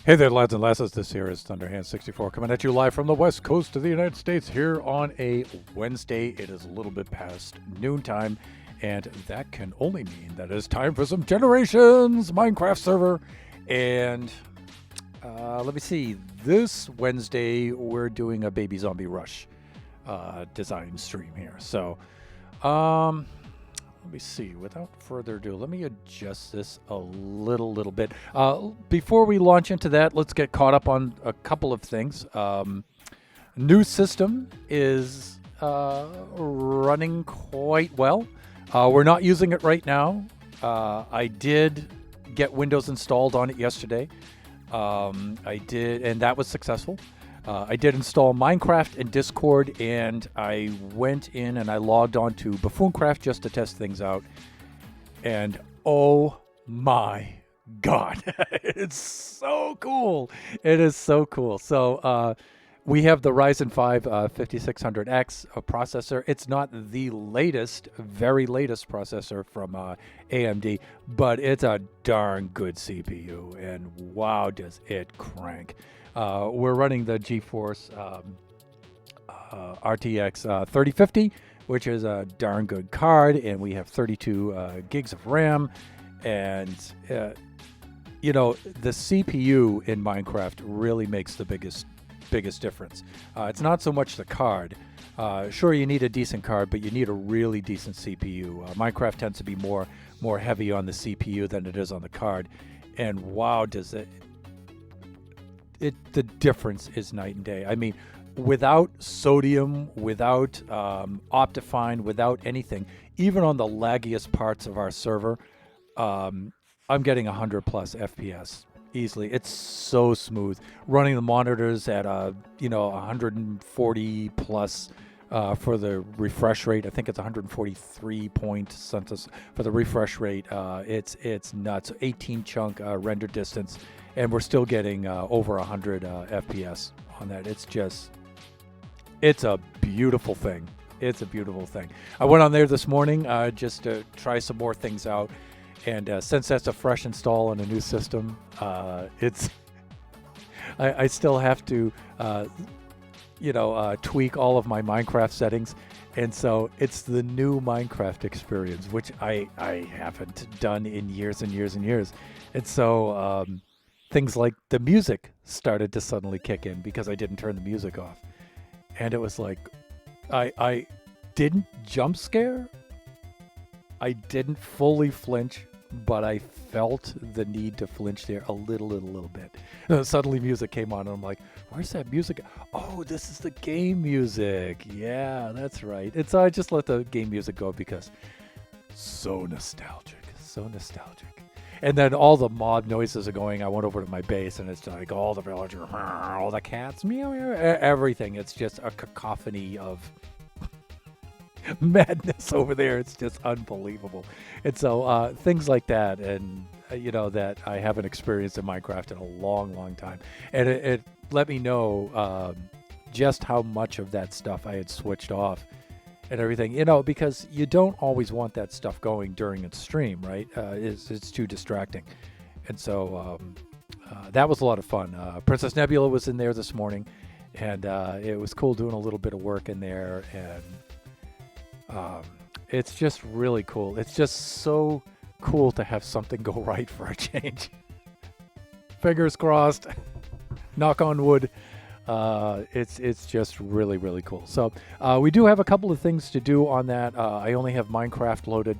Hey there, lads and lasses. This here is Thunderhand64 coming at you live from the west coast of the United States here on a Wednesday. It is a little bit past noontime, and that can only mean that it is time for some Generations Minecraft server. And let me see. This Wednesday, we're doing a Baby Zombie Rush design stream here. So, let me see. Without further ado, let me adjust this a little bit. Before we launch into that, let's get caught up on a couple of things. New system is running quite well. We're not using it right now. I did get Windows installed on it yesterday. I did, and that was successful. I did install Minecraft and Discord, and I went in and I logged on to Buffooncraft just to test things out. And oh my God, it's so cool. It is so cool. So we have the Ryzen 5 5600X processor. It's not the latest, very latest processor from AMD, but it's a darn good CPU. And wow, does it crank. We're running the GeForce RTX 3050, which is a darn good card, and we have 32 gigs of RAM. And, you know, the CPU in Minecraft really makes the biggest difference. It's not so much the card. Sure, you need a decent card, but you need a really decent CPU. Minecraft tends to be more heavy on the CPU than it is on the card. And wow, does it... the difference is night and day. I mean, without sodium, without Optifine, without anything, even on the laggiest parts of our server, I'm getting 100 plus FPS easily. It's so smooth. Running the monitors at 140 plus for the refresh rate. I think it's 143 point something for the refresh rate. It's nuts. 18 chunk render distance. And we're still getting over 100 FPS on that. It's a beautiful thing. It's a beautiful thing. I went on there this morning just to try some more things out. And since that's a fresh install on a new system, I still have to, tweak all of my Minecraft settings. And so it's the new Minecraft experience, which I haven't done in years and years and years. And so... things like the music started to suddenly kick in because I didn't turn the music off. And it was like, I didn't jump scare. I didn't fully flinch, but I felt the need to flinch there a little bit. Suddenly music came on and I'm like, where's that music? Oh, this is the game music. Yeah, that's right. And so I just let the game music go because so nostalgic. And then all the mob noises are going. I went over to my base, and it's like all the villagers, all the cats, meow, meow, everything. It's just a cacophony of madness over there. It's just unbelievable. And so things like that, and that I haven't experienced in Minecraft in a long time. And it let me know just how much of that stuff I had switched off. And everything, because you don't always want that stuff going during its stream, right? It's too distracting. And so that was a lot of fun. Princess Nebula was in there this morning, and it was cool doing a little bit of work in there. And it's just really cool. It's just so cool to have something go right for a change. Fingers crossed. Knock on wood. It's just really cool. So we do have a couple of things to do on that. I only have Minecraft loaded.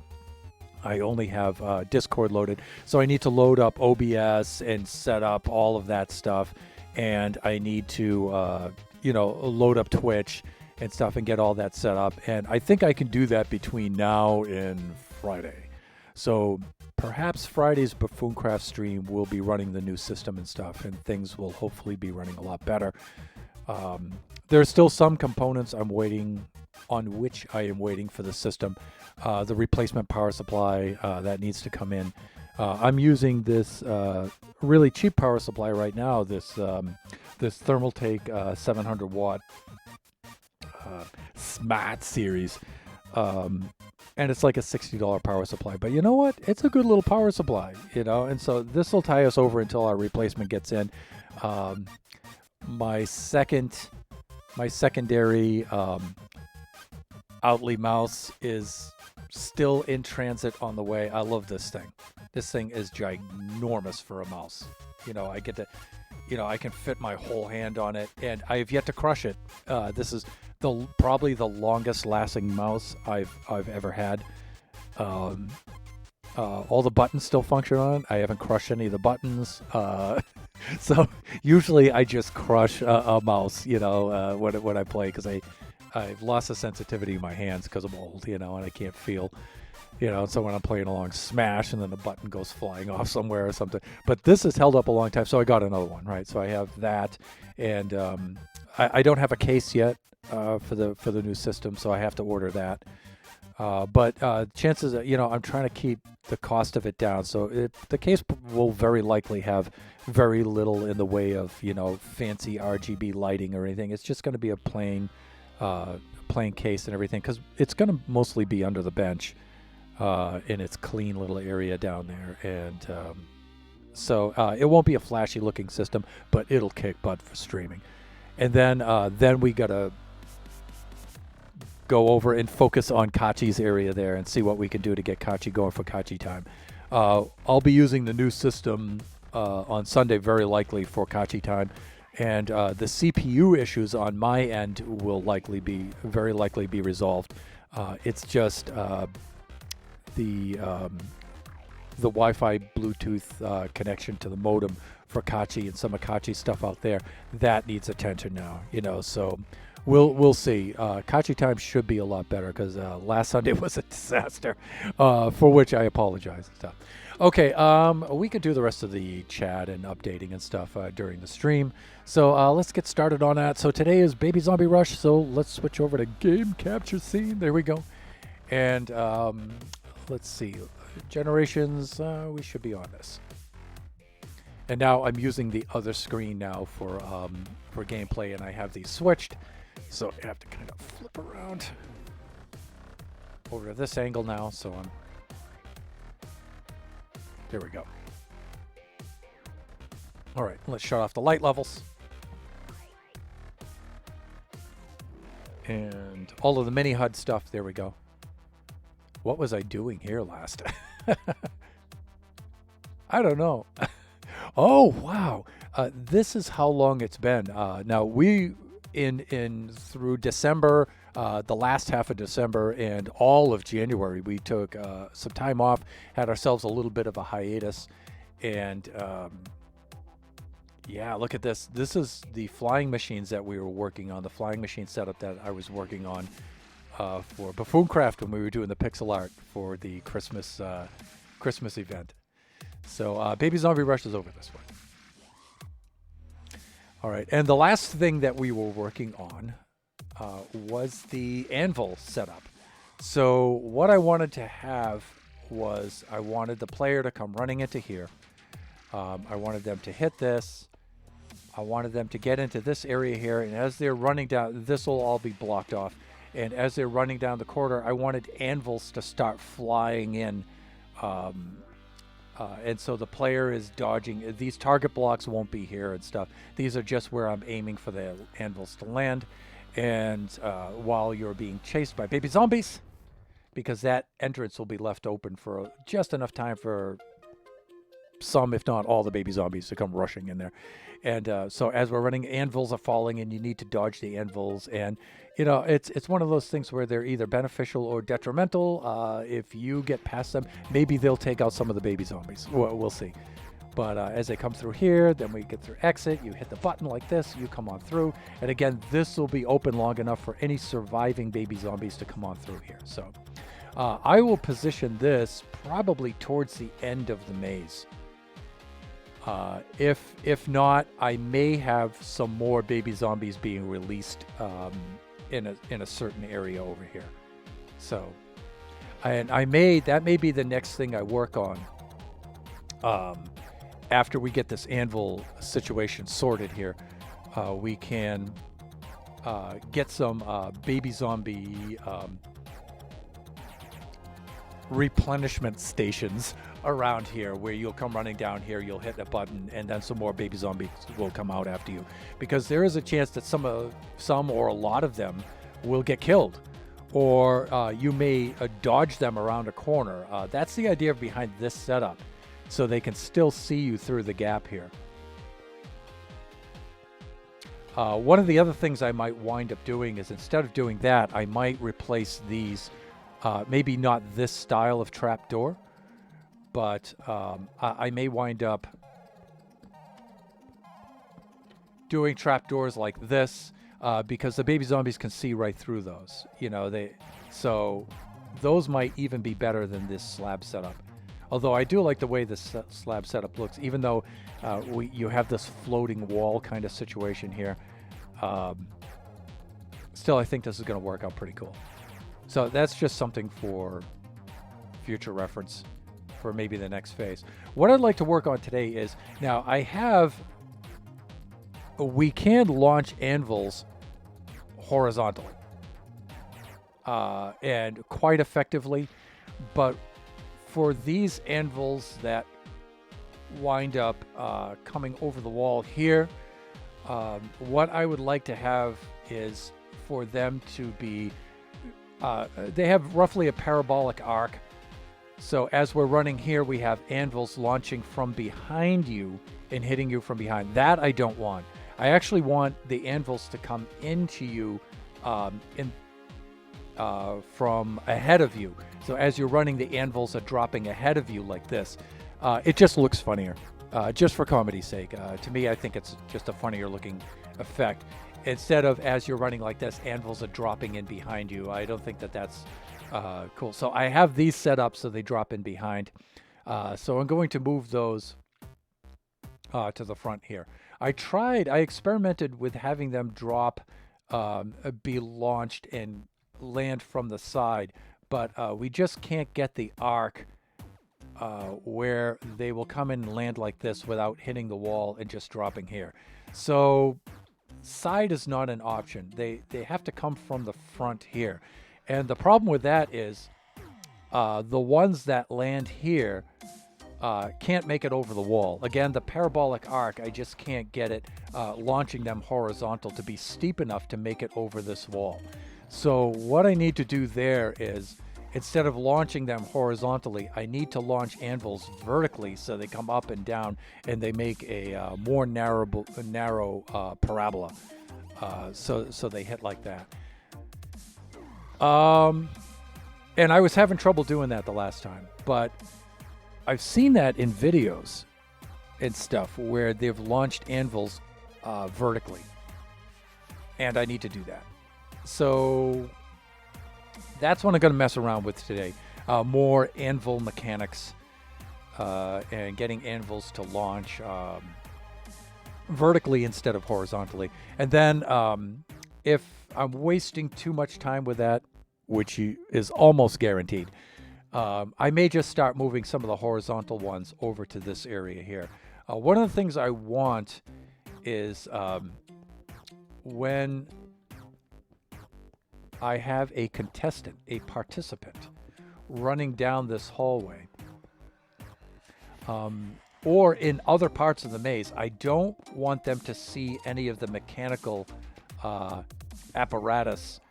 I only have Discord loaded. So I need to load up OBS and set up all of that stuff. And I need to, load up Twitch and stuff and get all that set up. And I think I can do that between now and Friday. So perhaps Friday's Buffooncraft stream will be running the new system and stuff, and things will hopefully be running a lot better. There's still some components I am waiting for the system. The replacement power supply that needs to come in. I'm using this really cheap power supply right now. This Thermaltake 700 watt Smart series. and it's like a $60 power supply. But you know what? It's a good little power supply, you know. And so this will tie us over until our replacement gets in. My secondary Outley mouse is still in transit on the way. I love this thing. This thing is ginormous for a mouse. You know, I get to, you know, I can fit my whole hand on it, and I have yet to crush it. This is probably the longest lasting mouse I've ever had. All the buttons still function on it. I haven't crushed any of the buttons. So usually I just crush a mouse, you know, when I play, because I've lost the sensitivity in my hands because I'm old, you know, and I can't feel, you know. So when I'm playing along, smash, and then the button goes flying off somewhere or something. But this has held up a long time, so I got another one, right? So I have that, and I don't have a case yet for the new system, so I have to order that. But chances are, you know, I'm trying to keep the cost of it down, so the case will very likely have very little in the way of, you know, fancy RGB lighting or anything. It's just going to be a plain case and everything, because it's going to mostly be under the bench in its clean little area down there, and so it won't be a flashy looking system, but it'll kick butt for streaming. And then we gotta go over and focus on Kachi's area there and see what we can do to get Kachi going for Kachi time. I'll be using the new system on Sunday, very likely, for Kachi time. And the CPU issues on my end will very likely be resolved. It's just the Wi-Fi Bluetooth connection to the modem for Kachi and some of Kachi's stuff out there that needs attention now. You know, so we'll see. Kachi time should be a lot better, because last Sunday was a disaster, for which I apologize and stuff. Okay, we could do the rest of the chat and updating and stuff during the stream. So let's get started on that. So today is Baby Zombie Rush, so let's switch over to Game Capture Scene. There we go. And let's see. Generations, we should be on this. And now I'm using the other screen now for gameplay, and I have these switched. So I have to kind of flip around over to this angle now, so I'm... There we go. All right, let's shut off the light levels. And all of the mini HUD stuff, there we go. What was I doing here last? I don't know. Oh, wow. This is how long it's been. Now, we, through December, the last half of December and all of January, we took some time off, had ourselves a little bit of a hiatus, and yeah, look at this. This is the flying machines that we were working on, the flying machine setup that I was working on for Buffooncraft when we were doing the pixel art for the Christmas event. So Baby Zombie Rush is over this way. All right, and the last thing that we were working on was the anvil setup. So what I wanted to have was, I wanted the player to come running into here. I wanted them to hit this. I wanted them to get into this area here, and as they're running down, this will all be blocked off. And as they're running down the corridor, I wanted anvils to start flying in. And so the player is dodging. These target blocks won't be here and stuff. These are just where I'm aiming for the anvils to land. And while you're being chased by baby zombies, because that entrance will be left open for just enough time for some, if not all, the baby zombies to come rushing in there. And so as we're running, anvils are falling, and you need to dodge the anvils. And, you know, it's one of those things where they're either beneficial or detrimental. If you get past them, maybe they'll take out some of the baby zombies. We'll see. But as they come through here, then we get through exit. You hit the button like this, you come on through. And again, this will be open long enough for any surviving baby zombies to come on through here. So I will position this probably towards the end of the maze. If not, I may have some more baby zombies being released in a certain area over here. So, and that may be the next thing I work on after we get this anvil situation sorted here. We can get some baby zombie replenishment stations around here where you'll come running down here, you'll hit a button, and then some more baby zombies will come out after you. Because there is a chance that some or a lot of them will get killed, or you may dodge them around a corner. That's the idea behind this setup, so they can still see you through the gap here. One of the other things I might wind up doing is, instead of doing that, I might replace these, maybe not this style of trapdoor, but I may wind up doing trapdoors like this, because the baby zombies can see right through those. You know, so those might even be better than this slab setup. Although I do like the way this slab setup looks, even though you have this floating wall kind of situation here. Still, I think this is going to work out pretty cool. So that's just something for future reference for maybe the next phase. What I'd like to work on today is, now we can launch anvils horizontally and quite effectively, but for these anvils that wind up coming over the wall here, what I would like to have is for them to be, they have roughly a parabolic arc. So as we're running here, we have anvils launching from behind you and hitting you from behind. That I don't want. I actually want the anvils to come into you from ahead of you. So as you're running, the anvils are dropping ahead of you like this. It just looks funnier, just for comedy's sake. To me, I think it's just a funnier looking effect. Instead of, as you're running like this, anvils are dropping in behind you. I don't think that that's cool. So I have these set up so they drop in behind. So I'm going to move those to the front here. I experimented with having them drop, be launched and land from the side, but we just can't get the arc where they will come in and land like this without hitting the wall and just dropping here. So side is not an option. They have to come from the front here. And the problem with that is the ones that land here can't make it over the wall. Again, the parabolic arc, I just can't get it launching them horizontal to be steep enough to make it over this wall. So what I need to do there is, instead of launching them horizontally, I need to launch anvils vertically so they come up and down and they make a more narrow parabola. So they hit like that. And I was having trouble doing that the last time, but I've seen that in videos and stuff where they've launched anvils vertically, and I need to do that. So that's what I'm going to mess around with today. More anvil mechanics and getting anvils to launch vertically instead of horizontally. And then if I'm wasting too much time with that, which is almost guaranteed, I may just start moving some of the horizontal ones over to this area here. One of the things I want is when I have a contestant, a participant, running down this hallway, or in other parts of the maze, I don't want them to see any of the mechanical apparatus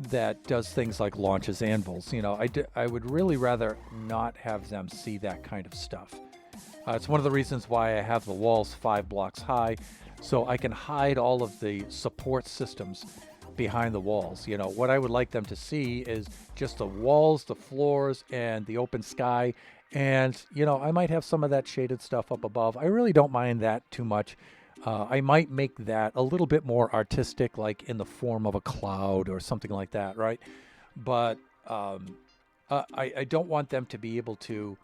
that does things like launches anvils. You know, I would really rather not have them see that kind of stuff. It's one of the reasons why I have the walls 5 blocks high, so I can hide all of the support systems behind the walls. You know, what I would like them to see is just the walls, the floors, and the open sky. And, you know, I might have some of that shaded stuff up above. I really don't mind that too much. I might make that a little bit more artistic, like in the form of a cloud or something like that, right? But I don't want them to be able to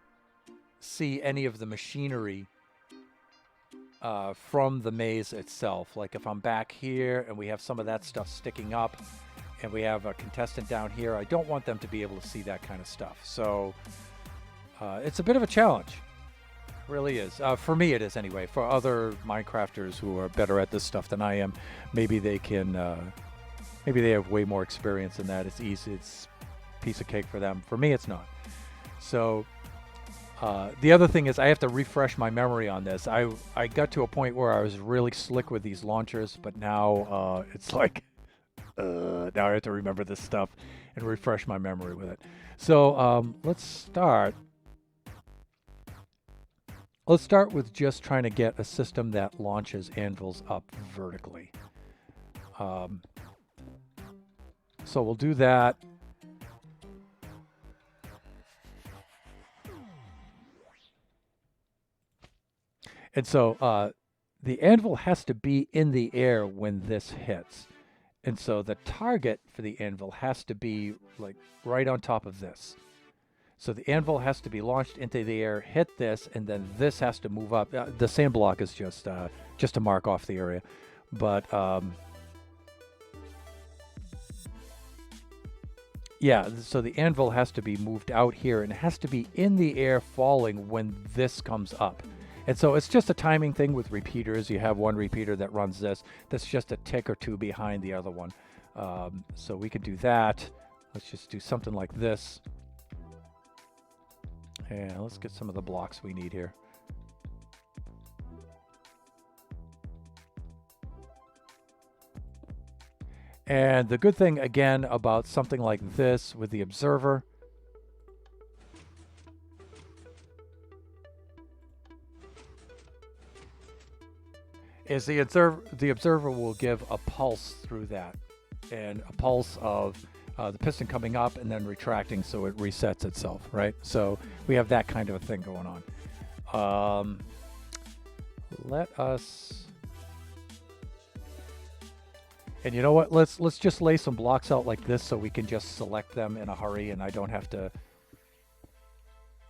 see any of the machinery from the maze itself. Like if I'm back here and we have some of that stuff sticking up and we have a contestant down here, I don't want them to be able to see that kind of stuff. So it's a bit of a challenge. It really is. For me it is anyway. For other Minecrafters who are better at this stuff than I am, maybe they can maybe they have way more experience in that. It's easy. It's piece of cake for them. For me, it's not. So the other thing is I have to refresh my memory on this. I got to a point where I was really slick with these launchers, but now it's like now I have to remember this stuff and refresh my memory with it. So let's start. Let's start with just trying to get a system that launches anvils up vertically. So we'll do that. And so the anvil has to be in the air when this hits. And so the target for the anvil has to be like right on top of this. So the anvil has to be launched into the air, hit this, and then this has to move up. The sand block is just to mark off the area. But yeah, so the anvil has to be moved out here, and it has to be in the air falling when this comes up. And so it's just a timing thing with repeaters. You have one repeater that runs this. That's just a tick or two behind the other one. So we could do that. Let's just do something like this. And let's get some of the blocks we need here. And the good thing, again, about something like this with the observer is the observer will give a pulse through that, and a pulse of the piston coming up and then retracting, so it resets itself, right? So we have that kind of a thing going on. Let us, and you know what? Let's just lay some blocks out like this so we can just select them in a hurry, and I don't have to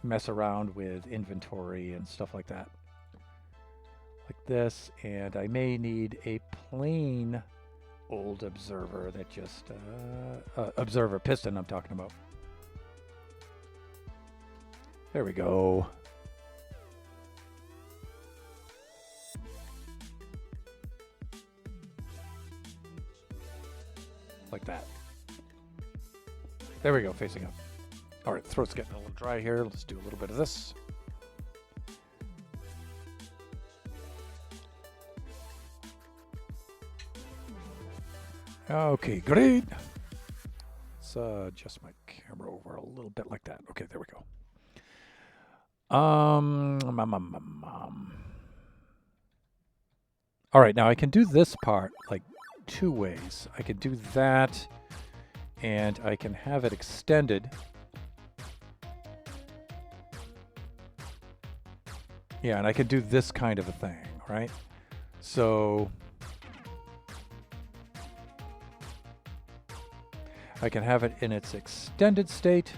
mess around with inventory and stuff like that. Like this, and I may need a plain old observer that just observer piston I'm talking about. There we go. Like that. There we go, facing up. All right, throat's getting a little dry here. Let's do a little bit of this. Okay, great. Let's adjust my camera over a little bit like that. Okay, there we go. All right, now I can do this part like two ways. I can do that, and I can have it extended. Yeah, and I can do this kind of a thing, right? So I can have it in its extended state.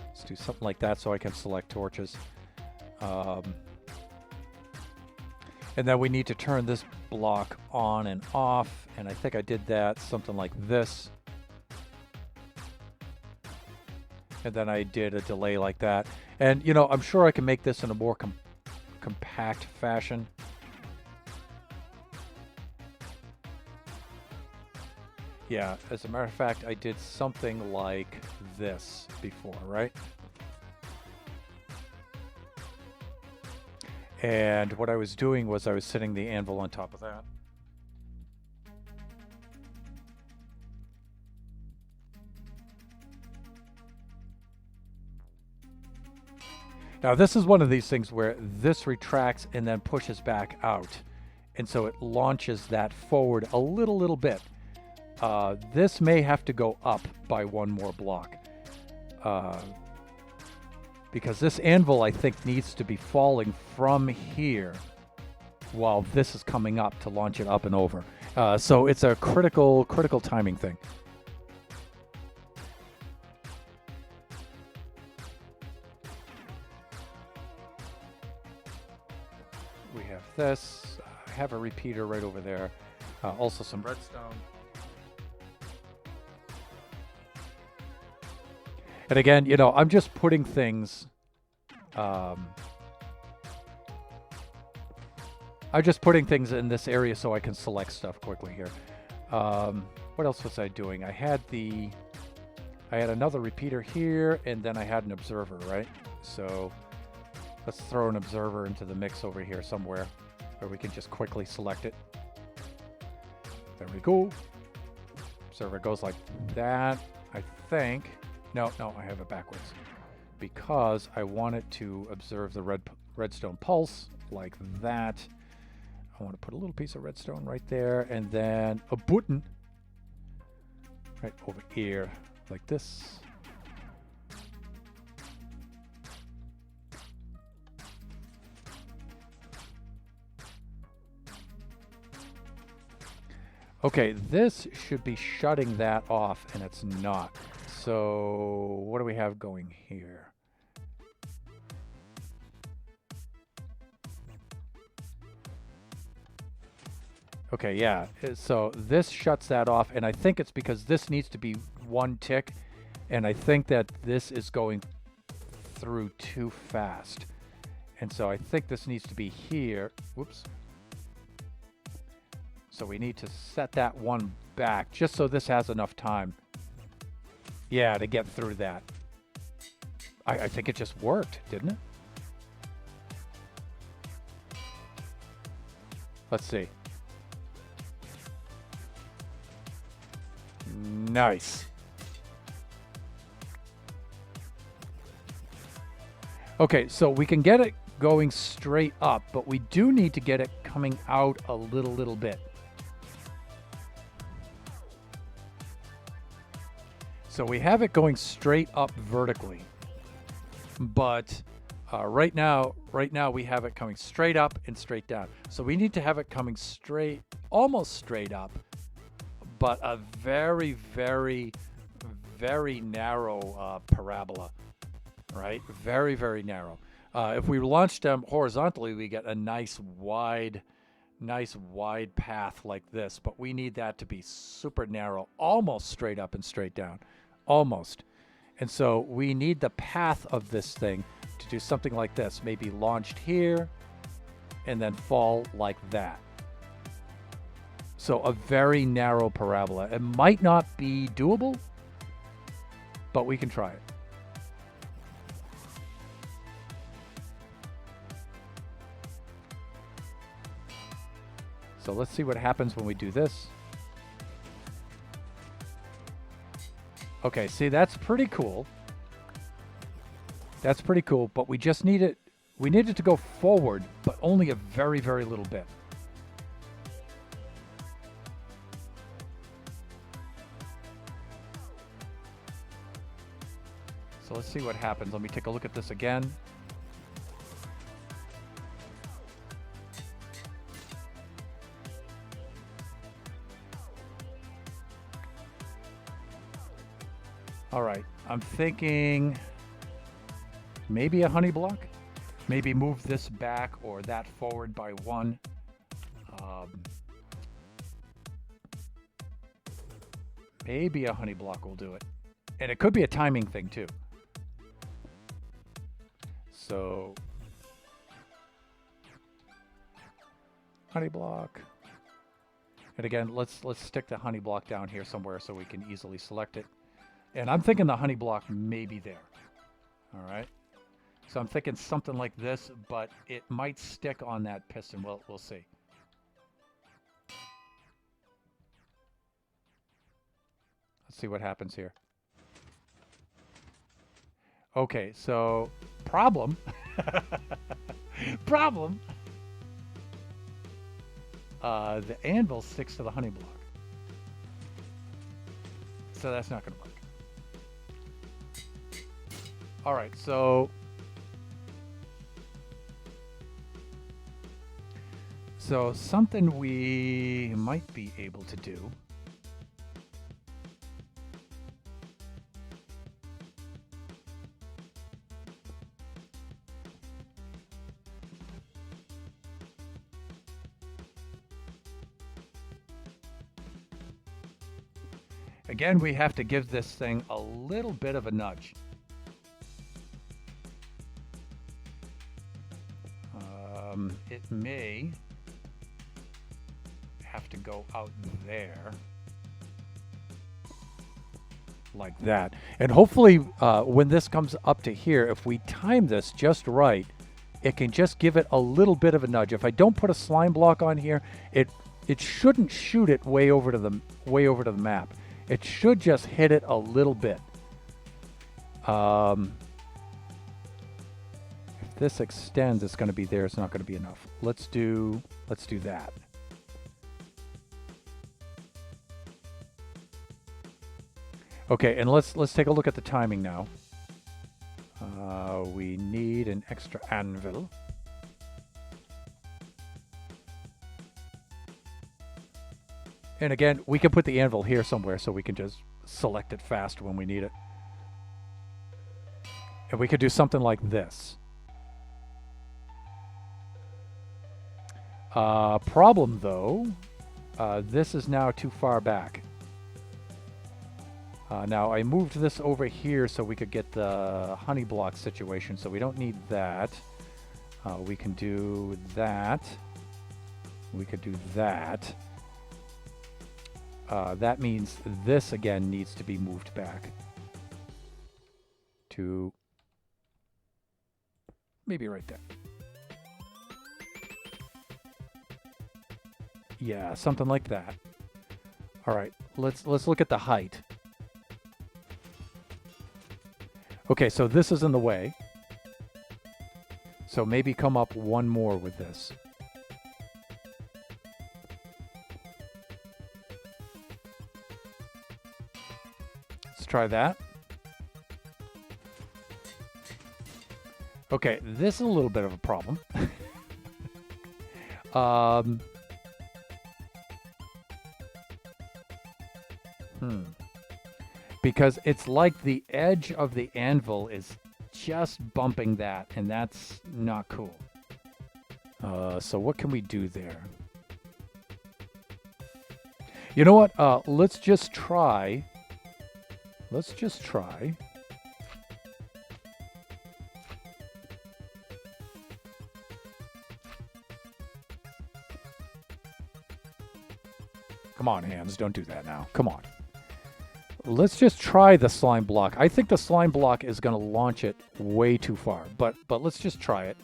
Let's do something like that so I can select torches. And then we need to turn this block on and off, and I think I did that something like this. And then I did a delay like that. And, you know, I'm sure I can make this in a more compact fashion. Yeah, as a matter of fact, I did something like this before, right? And what I was doing was I was setting the anvil on top of that. Now this is one of these things where this retracts and then pushes back out. And so it launches that forward a little bit. This may have to go up by one more block. Because this anvil, I think, needs to be falling from here while this is coming up to launch it up and over. So it's a critical timing thing. We have this. I have a repeater right over there. Also some redstone. And again, you know, I'm just putting things, I'm just putting things in this area so I can select stuff quickly here. What else was I doing? I had the I had another repeater here, and then I had an observer, right? So let's throw an observer into the mix over here somewhere where we can just quickly select it. There we go. Observer goes like that, I think. No, I have it backwards because I want it to observe the redstone pulse like that. I want to put a little piece of redstone right there, and then a button right over here like this. Okay, this should be shutting that off, and it's not. So what do we have going here? Okay, yeah. So this shuts that off, and I think it's because this needs to be one tick, and I think that this is going through too fast. And so I think this needs to be here. Whoops. So we need to set that one back just so this has enough time. Yeah, to get through that. I think it just worked, didn't it? Let's see. Nice. Okay, so we can get it going straight up, but we do need to get it coming out a little bit. So we have it going straight up vertically, but right now we have it coming straight up and straight down. So we need to have it coming straight, almost straight up, but a very, very, very narrow parabola, right? Very, very narrow. If we launch them horizontally, we get a nice wide path like this, but we need that to be super narrow, almost straight up and straight down, almost. And so we need the path of this thing to do something like this, maybe launched here and then fall like that. So a very narrow parabola. It might not be doable, but we can try it. So let's see what happens when we do this. Okay, see, that's pretty cool. That's pretty cool, but we just need it, we need it to go forward, but only a very, very little bit. So let's see what happens. Let me take a look at this again. All right, I'm thinking maybe a honey block. Maybe move this back or that forward by one. Maybe a honey block will do it. And it could be a timing thing too. So, honey block. And again, let's stick the honey block down here somewhere so we can easily select it. And I'm thinking the honey block may be there. All right. So I'm thinking something like this, but it might stick on that piston. We'll see. Let's see what happens here. Okay, so problem. Problem. The anvil sticks to the honey block. So that's not going to work. All right, so something we might be able to do again, we have to give this thing a little bit of a nudge. It may have to go out there like that. And hopefully when this comes up to here, if we time this just right, it can just give it a little bit of a nudge. If I don't put a slime block on here, it shouldn't shoot it way over to the map. It should just hit it a little bit. If this extends, it's going to be there. It's not going to be enough. Let's do that. Okay, and let's take a look at the timing now. We need an extra anvil. And again, we can put the anvil here somewhere so we can just select it fast when we need it. And we could do something like this. Problem though, this is now too far back. Now I moved this over here so we could get the honey block situation, so we don't need that. We can do that. We could do that. That means this again needs to be moved back to maybe right there. Yeah, something like that. All right, let's look at the height. Okay, so this is in the way. So maybe come up one more with this. Let's try that. Okay, this is a little bit of a problem. Because it's like the edge of the anvil is just bumping that, and that's not cool. So what can we do there? You know what? Let's just try. Let's just try. Come on, hands. Don't do that now. Come on. Let's just try the slime block. I think the slime block is going to launch it way too far, but let's just try it.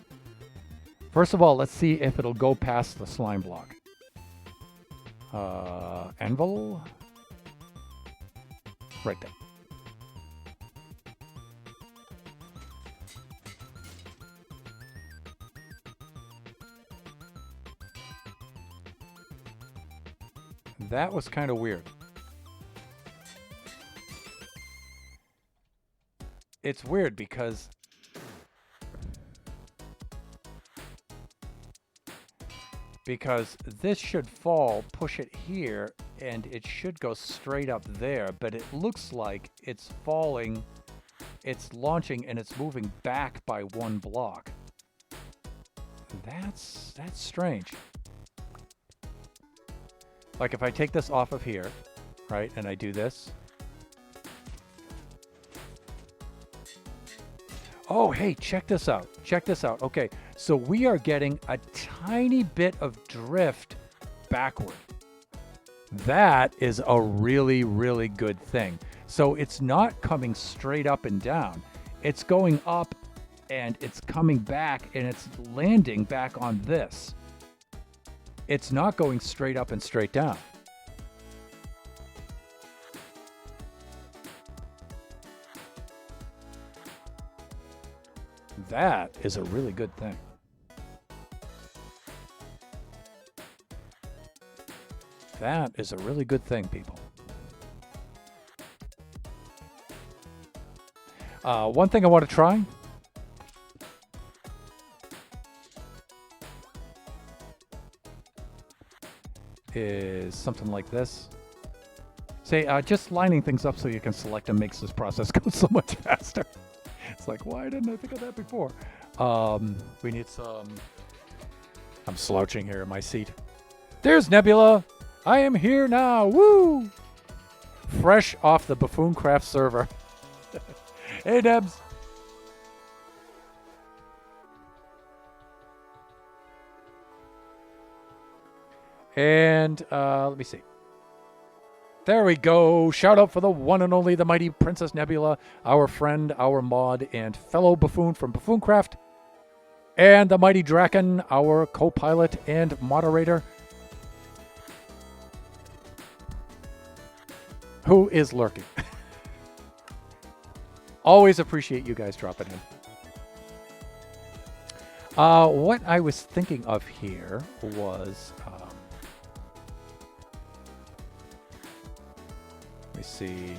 First of all, let's see if it'll go past the slime block. Anvil? Right there. That was kind of weird. It's weird because this should fall, push it here, and it should go straight up there, but it looks like it's falling, it's launching, and it's moving back by one block. That's strange. Like if I take this off of here, right, and I do this. Oh, hey, check this out. Check this out. Okay, so we are getting a tiny bit of drift backward. That is a really, really good thing. So it's not coming straight up and down. It's going up and it's coming back and it's landing back on this. It's not going straight up and straight down. That is a really good thing. That is a really good thing, people. One thing I want to try is something like this. Say, just lining things up so you can select them makes this process go so much faster. It's like, why didn't I think of that before? We need some... I'm slouching here in my seat. There's Nebula! I am here now! Woo! Fresh off the Buffooncraft server. Hey, Nebs! And let me see. There we go. Shout out for the one and only, the mighty Princess Nebula, our friend, our mod, and fellow buffoon from Buffooncraft. And the mighty Draken, our co-pilot and moderator, who is lurking. Always appreciate you guys dropping in. What I was thinking of here was, let me see.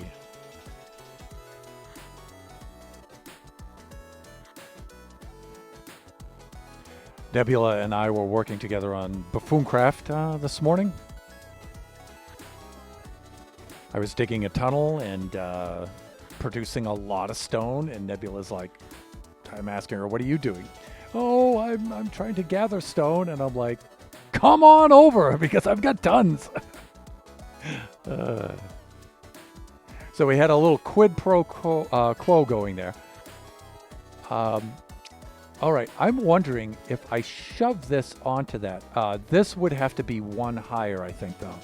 Nebula and I were working together on Buffooncraft this morning. I was digging a tunnel and producing a lot of stone, and Nebula's like, I'm asking her, what are you doing? Oh, I'm trying to gather stone, and I'm like, come on over, because I've got tons. So we had a little quid pro quo going there. All right, I'm wondering if I shove this onto that. This would have to be one higher, I think, though.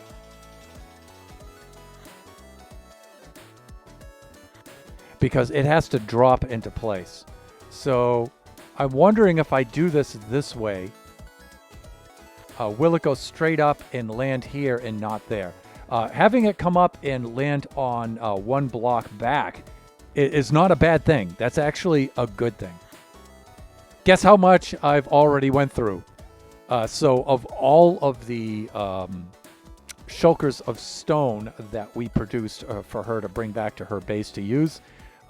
Because it has to drop into place. So I'm wondering if I do this way, will it go straight up and land here and not there? Having it come up and land on one block back is not a bad thing. That's actually a good thing. Guess how much I've already went through. So of all of the shulkers of stone that we produced for her to bring back to her base to use,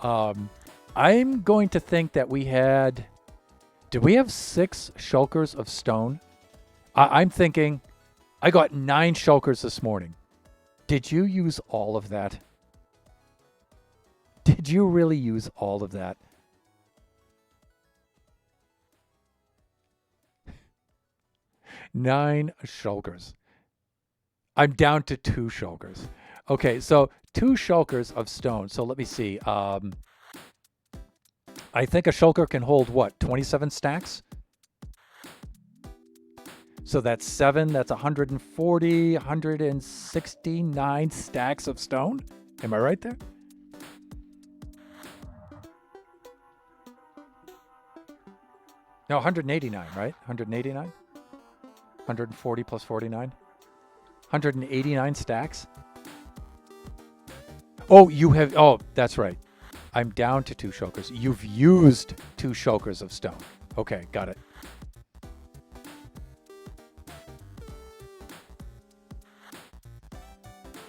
I'm going to think that we had... Did we have 6 shulkers of stone? I'm thinking I got 9 shulkers this morning. Did you use all of that? Did you really use all of that? Nine shulkers. I'm down to 2 shulkers. Okay, so 2 shulkers of stone. So let me see. I think a shulker can hold, what, 27 stacks? So that's 7. That's 140, 169 stacks of stone. Am I right there? No, 189, right? 189? 140 plus 49? 189 stacks? Oh, you have... Oh, that's right. I'm down to 2 shulkers. You've used 2 shulkers of stone. Okay, got it.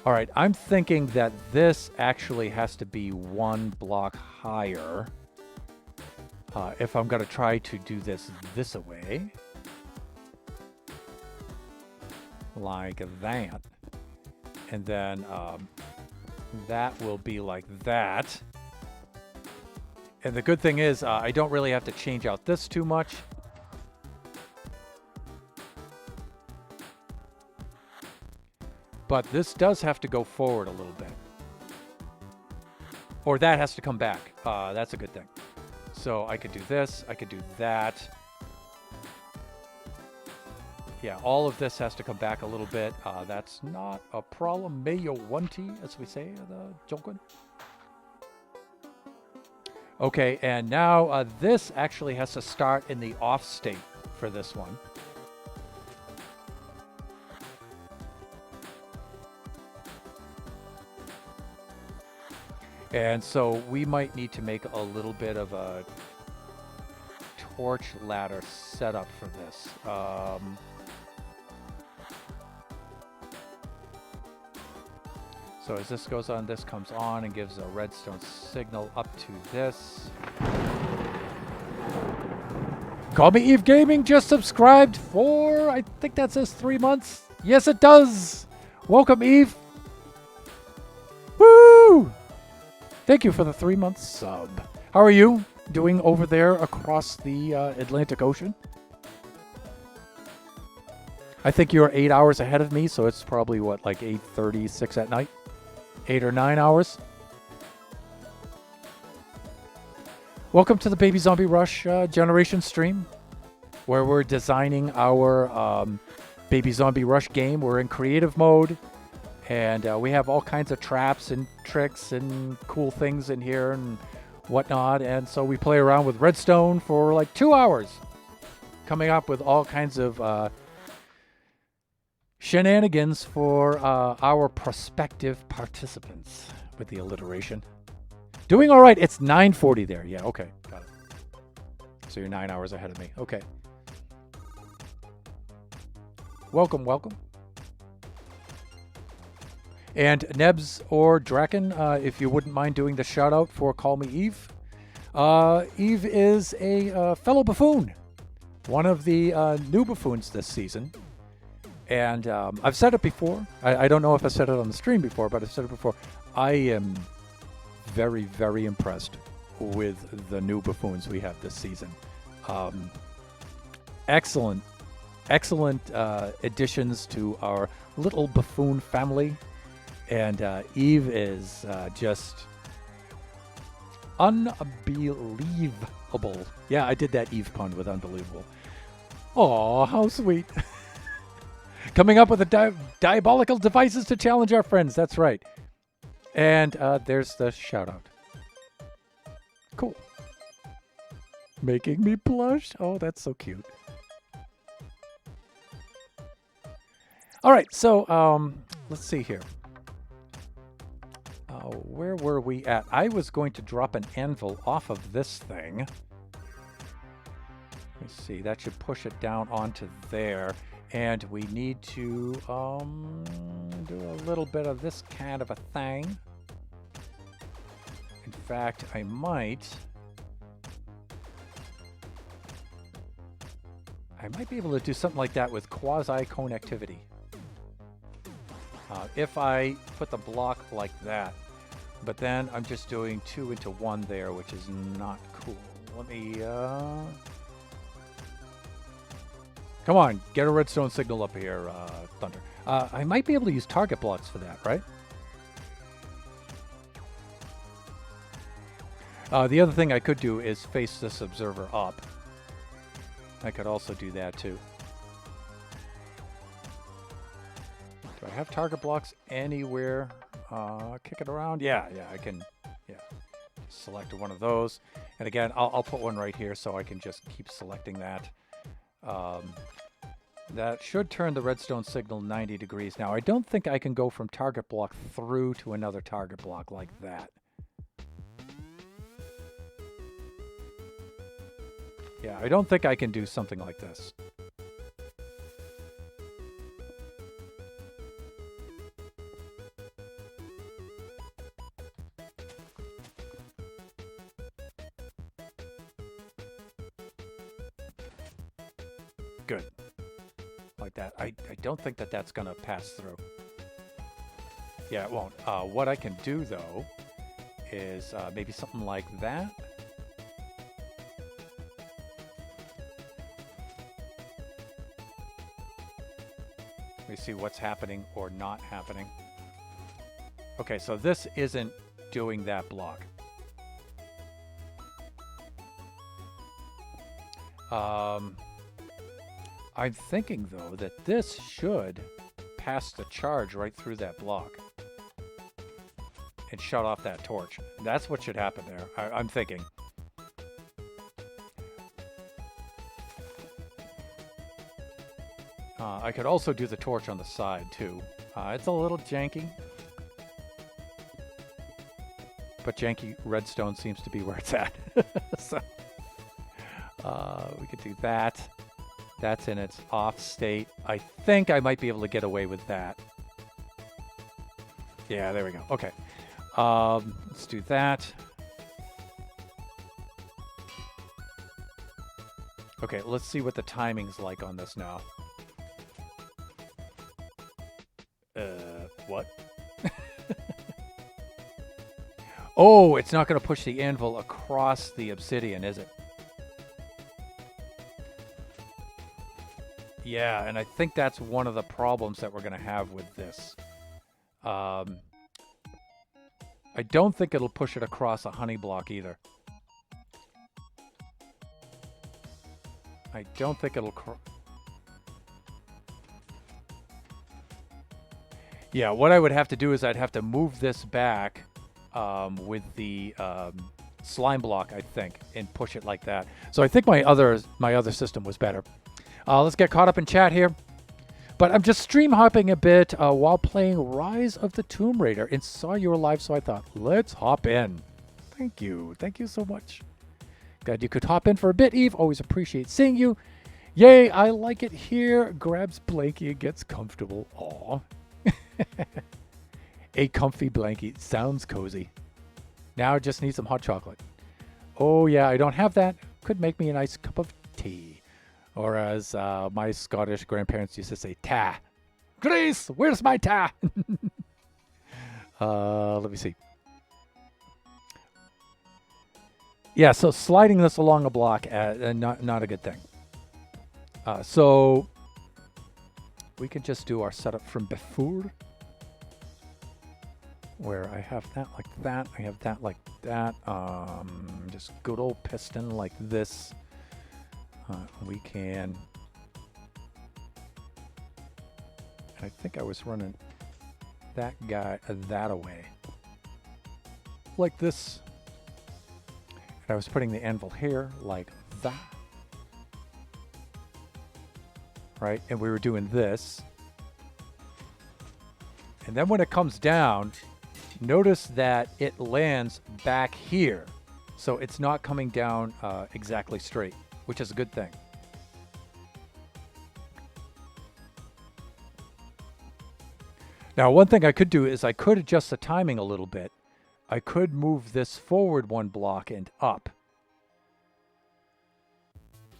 All right, I'm thinking that this actually has to be 1 block higher. If I'm going to try to do this way. Like that. And then that will be like that. And the good thing is I don't really have to change out this too much. But this does have to go forward a little bit. Or that has to come back. That's a good thing. So I could do this. I could do that. Yeah, all of this has to come back a little bit. That's not a problem. Mayo wanty, as we say, the Jokin. Okay, and now this actually has to start in the off state for this one. And so we might need to make a little bit of a torch ladder setup for this. So as this goes on, this comes on and gives a redstone signal up to this. Call Me Eve Gaming just subscribed for, I think that says 3 months. Yes, it does. Welcome, Eve. Woo! Thank you for the 3-month sub. How are you doing over there across the Atlantic Ocean? I think you're 8 hours ahead of me, so it's probably, what, like 8:36 at night? 8 or 9 hours. Welcome to the Baby Zombie Rush Generation stream, where we're designing our Baby Zombie Rush game. We're in creative mode, And we have all kinds of traps and tricks and cool things in here and whatnot. And so we play around with Redstone for like 2 hours, coming up with all kinds of shenanigans for our prospective participants with the alliteration. Doing all right. It's 9:40 there. Yeah, okay. Got it. So you're 9 hours ahead of me. Okay. Welcome, welcome. And Nebs or Draken, if you wouldn't mind doing the shout out for Call Me Eve. Eve is a fellow buffoon, one of the new buffoons this season. And I've said it before. I don't know if I said it on the stream before, but I've said it before. I am very, very impressed with the new buffoons we have this season. Excellent additions to our little buffoon family. And Eve is just unbelievable. Yeah, I did that Eve pun with unbelievable. Oh, how sweet. Coming up with the diabolical devices to challenge our friends. That's right. And there's the shout out. Cool. Making me blush. Oh, that's so cute. All right, so let's see here. Where were we at? I was going to drop an anvil off of this thing. Let's see. That should push it down onto there. And we need to do a little bit of this kind of a thing. In fact, I might be able to do something like that with quasi-connectivity. If I put the block like that, but then I'm just doing 2 into 1 there, which is not cool. Let me, come on, get a redstone signal up here, Thunder. I might be able to use target blocks for that, right? The other thing I could do is face this observer up. I could also do that too. Do I have target blocks anywhere? Kick it around? Yeah, I can, just select one of those. And again, I'll put one right here so I can just keep selecting that. That should turn the redstone signal 90 degrees. Now, I don't think I can go from target block through to another target block like that. Yeah, I don't think I can do something like this. Good. Like that. I don't think that that's going to pass through. Yeah, it won't. What I can do, though, is maybe something like that. Let me see what's happening or not happening. Okay, so this isn't doing that block. I'm thinking, though, that this should pass the charge right through that block and shut off that torch. That's what should happen there, I'm thinking. I could also do the torch on the side, too. It's a little janky. But janky redstone seems to be where it's at. So we could do that. That's in its off state. I think I might be able to get away with that. Yeah, there we go. Okay. Let's do that. Okay, let's see what the timing's like on this now. What? Oh, it's not going to push the anvil across the obsidian, is it? Yeah, and I think that's one of the problems that we're going to have with this. I don't think it'll push it across a honey block either. I don't think it'll... Yeah, what I would have to do is I'd have to move this back with the slime block, I think, and push it like that. So I think my other system was better. Let's get caught up in chat here. But I'm just stream hopping a bit while playing Rise of the Tomb Raider and saw you were live, so I thought, let's hop in. Thank you. Thank you so much. Glad you could hop in for a bit, Eve. Always appreciate seeing you. Yay, I like it here. Grabs blankie and gets comfortable. Aw. A comfy blanket. Sounds cozy. Now I just need some hot chocolate. Oh, yeah, I don't have that. Could make me a nice cup of tea. Or as my Scottish grandparents used to say, ta. Grace, where's my ta? Let me see. Yeah, so sliding this along a block, not a good thing. So we can just do our setup from before, where I have that like that, I have that like that. Just good old piston like this. We can. I think I was running that guy that away, like this. And I was putting the anvil here like that. Right, and we were doing this. And then when it comes down, notice that it lands back here. So it's not coming down exactly straight, which is a good thing. Now, one thing I could do is I could adjust the timing a little bit. I could move this forward one block and up.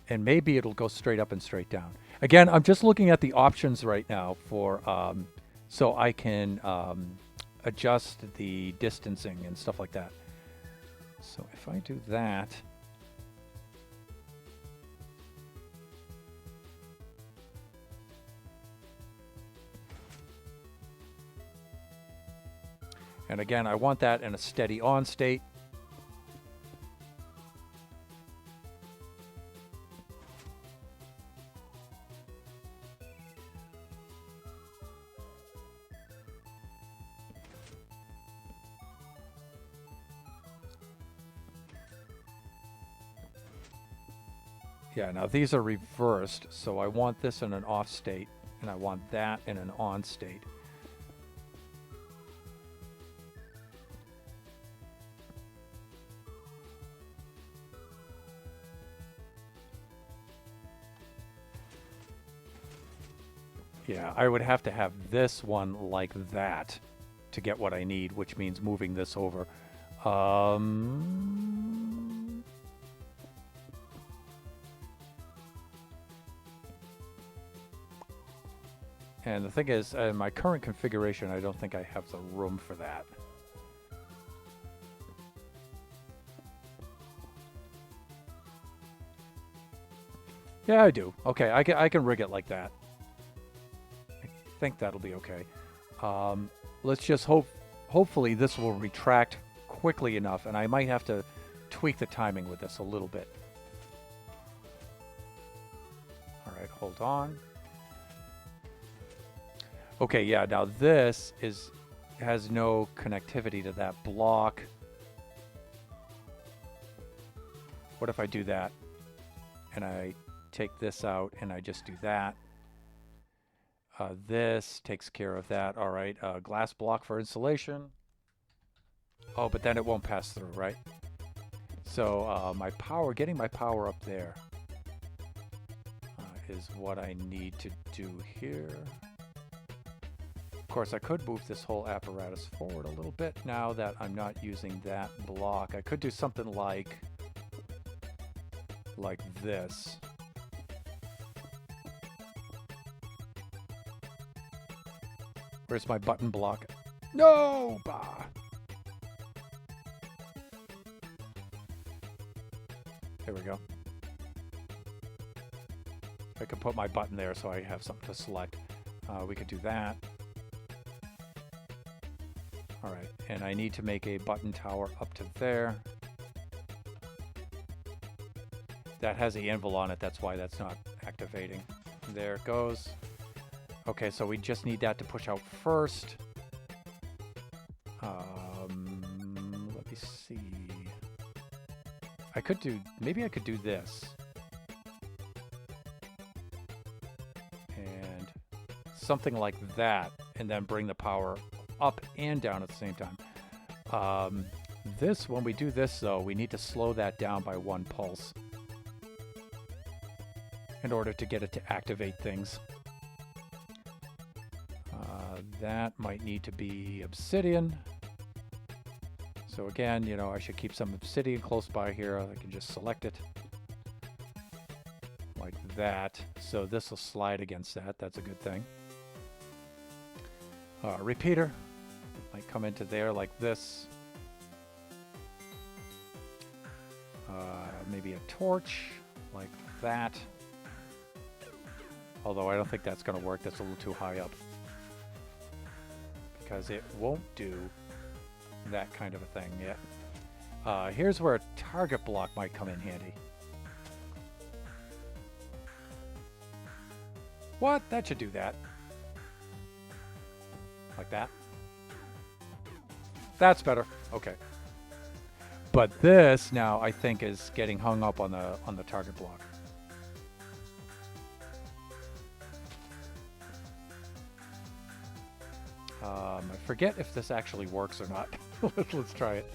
And maybe it'll go straight up and straight down. Again, I'm just looking at the options right now for so I can adjust the distancing and stuff like that. So if I do that, and again, I want that in a steady on state. Yeah, now these are reversed, so I want this in an off state, and I want that in an on state. Yeah, I would have to have this one like that to get what I need, which means moving this over. And the thing is, in my current configuration, I don't think I have the room for that. Yeah, I do. Okay, I can rig it like that. I think that'll be okay. Let's just hopefully this will retract quickly enough, and I might have to tweak the timing with this a little bit. All right, hold on. Okay, yeah, now this has no connectivity to that block. What if I do that and I take this out and I just do that? This takes care of that. All right, glass block for insulation. Oh, but then it won't pass through, right? So my power, getting my power up there is what I need to do here. Of course, I could move this whole apparatus forward a little bit now that I'm not using that block. I could do something like this. Where's my button block? No! Bah! There we go. I could put my button there so I have something to select. We could do that. All right, and I need to make a button tower up to there. That has the anvil on it, that's why that's not activating. There it goes. Okay, so we just need that to push out first. Let me see. Maybe I could do this. And something like that, and then bring the power up and down at the same time. When we do this though, we need to slow that down by 1 pulse in order to get it to activate things. That might need to be obsidian. So again, I should keep some obsidian close by here. I can just select it like that. So this will slide against that. That's a good thing. Repeater might come into there like this. Maybe a torch like that. Although I don't think that's going to work. That's a little too high up. Because it won't do that kind of a thing yet. Here's where a target block might come in handy. What? That should do that. Like that. That's better. Okay. But this now I think is getting hung up on the target block. I forget if this actually works or not. Let's try it.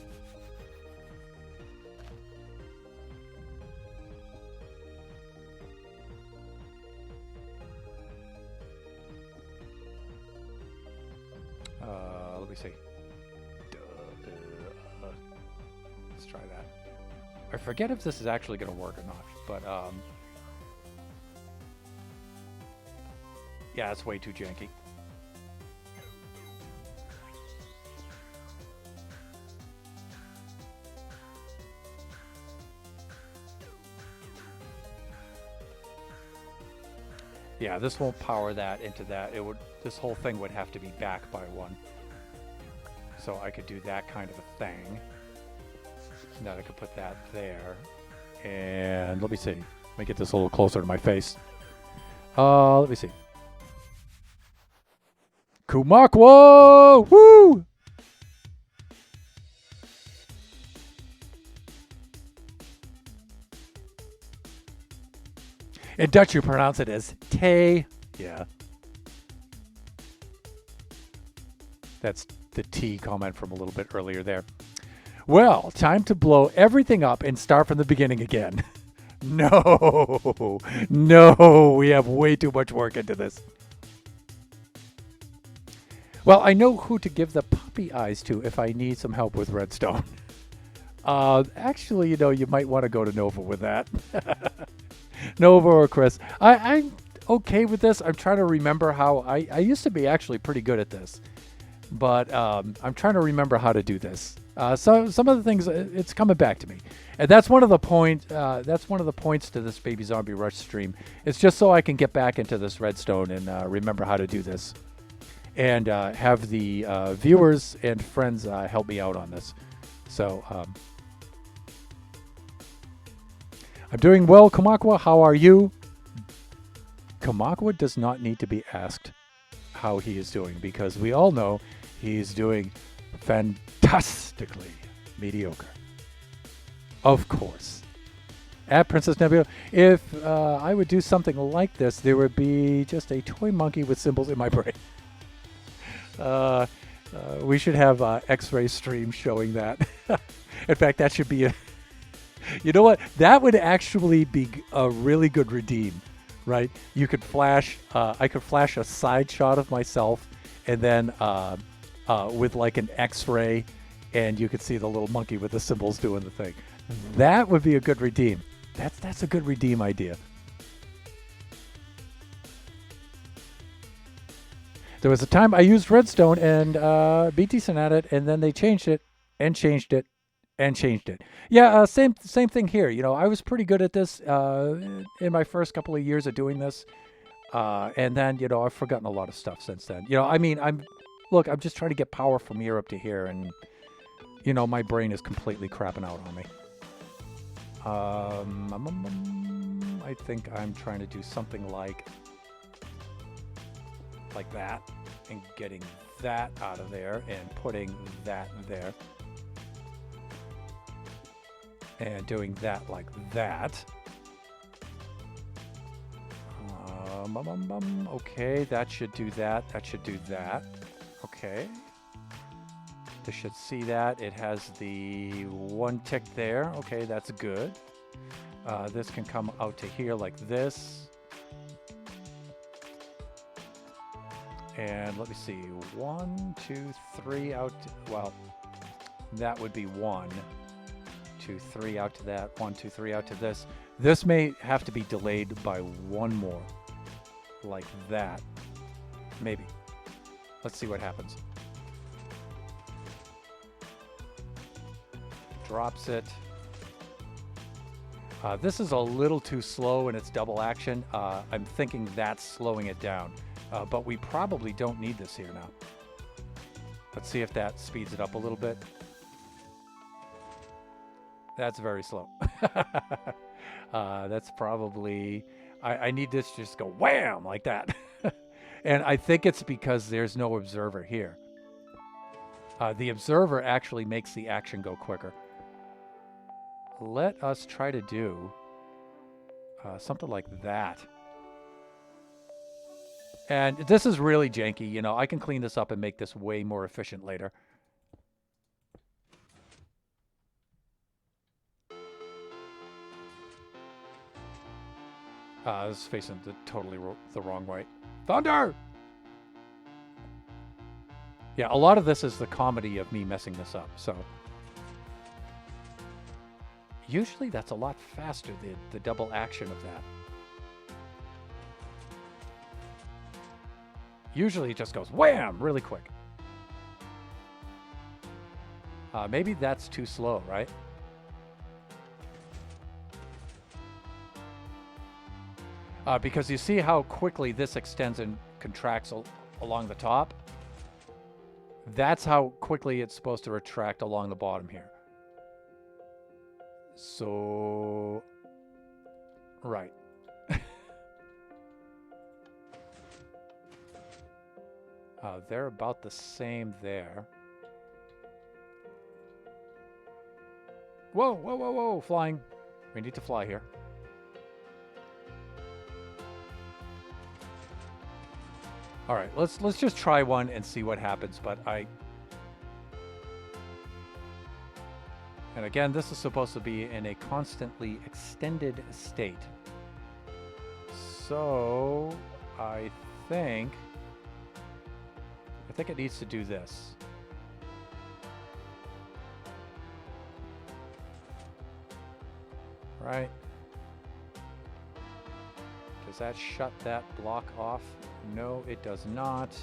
Let me see. Let's try that. I forget if this is actually going to work or not, but yeah, it's way too janky. Yeah, this won't power that into that. This whole thing would have to be back by 1. So I could do that kind of a thing. Now I could put that there. And let me see. Let me get this a little closer to my face. Let me see. Kumakwa! Woo! In Dutch, you pronounce it as te. Yeah. That's the T comment from a little bit earlier there. Well, time to blow everything up and start from the beginning again. No, we have way too much work into this. Well, I know who to give the puppy eyes to if I need some help with redstone. Actually, you might want to go to Nova with that. Nova or Chris. I'm okay with this. I'm trying to remember how I used to be actually pretty good at this, but I'm trying to remember how to do this. So some of the things, it's coming back to me, and that's one of the points to this Baby Zombie Rush stream. It's just so I can get back into this redstone and remember how to do this, and have the viewers and friends help me out on this. So I'm doing well, Kamakwa. How are you? Kamakwa does not need to be asked how he is doing, because we all know he's doing fantastically mediocre. Of course. At Princess Nebula, if I would do something like this, there would be just a toy monkey with symbols in my brain. We should have X-ray stream showing that. In fact, that should be a... You know what? That would actually be a really good redeem, right? You could flash... I could flash a side shot of myself, and then with like an X-ray, and you could see the little monkey with the symbols doing the thing. That would be a good redeem. That's a good redeem idea. There was a time I used redstone and be decent at it, and then they changed it and changed it and changed it. Yeah, same thing here. I was pretty good at this in my first couple of years of doing this, and then I've forgotten a lot of stuff since then. I'm just trying to get power from here up to here, and my brain is completely crapping out on me. I think I'm trying to do something like like that, and getting that out of there and putting that there. And doing that like that. Okay, that should do that. That should do that. Okay. This should see that. It has the one tick there. Okay, that's good. This can come out to here like this. And let me see. 1, 2, 3 out. Well, that would be 1, 2, 3 out to that. 1, 2, 3 out to this. This may have to be delayed by 1 more. Like that. Maybe. Let's see what happens. Drops it. This is a little too slow in its double action. I'm thinking that's slowing it down. But we probably don't need this here now. Let's see if that speeds it up a little bit. That's very slow. That's probably... I need this to just go wham like that. And I think it's because there's no observer here. The observer actually makes the action go quicker. Let us try to do something like that. And this is really janky. You know, I can clean this up and make this way more efficient later. This is facing totally the wrong way. Thunder! Yeah, a lot of this is the comedy of me messing this up, so... Usually that's a lot faster, the double action of that. Usually it just goes wham! Really quick. Maybe that's too slow, right? Because you see how quickly this extends and contracts along the top? That's how quickly it's supposed to retract along the bottom here. So... Right. They're about the same there. Whoa, whoa, whoa, whoa, flying. We need to fly here. All right, let's just try one and see what happens, but and again, this is supposed to be in a constantly extended state. So, I think it needs to do this. Right? Does that shut that block off? No, it does not.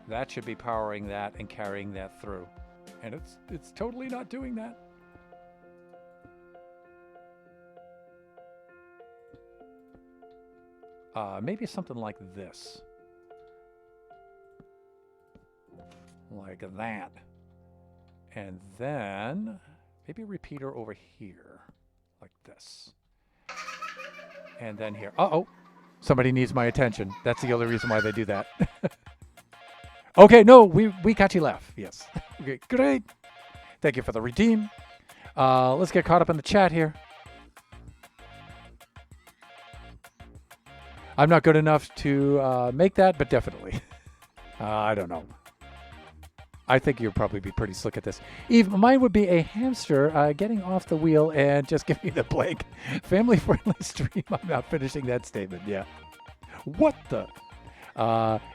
That should be powering that and carrying that through. And it's totally not doing that. Maybe something like this. Like that. And then maybe a repeater over here. Like this. And then here. Uh-oh. Somebody needs my attention. That's the only reason why they do that. Okay, no, we got you laugh. Yes. Okay, great. Thank you for the redeem. Let's get caught up in the chat here. I'm not good enough to make that, but definitely. I don't know. I think you'll probably be pretty slick at this. Eve, mine would be a hamster getting off the wheel and just give me the blank. Family-friendly stream. I'm not finishing that statement. Yeah. What the?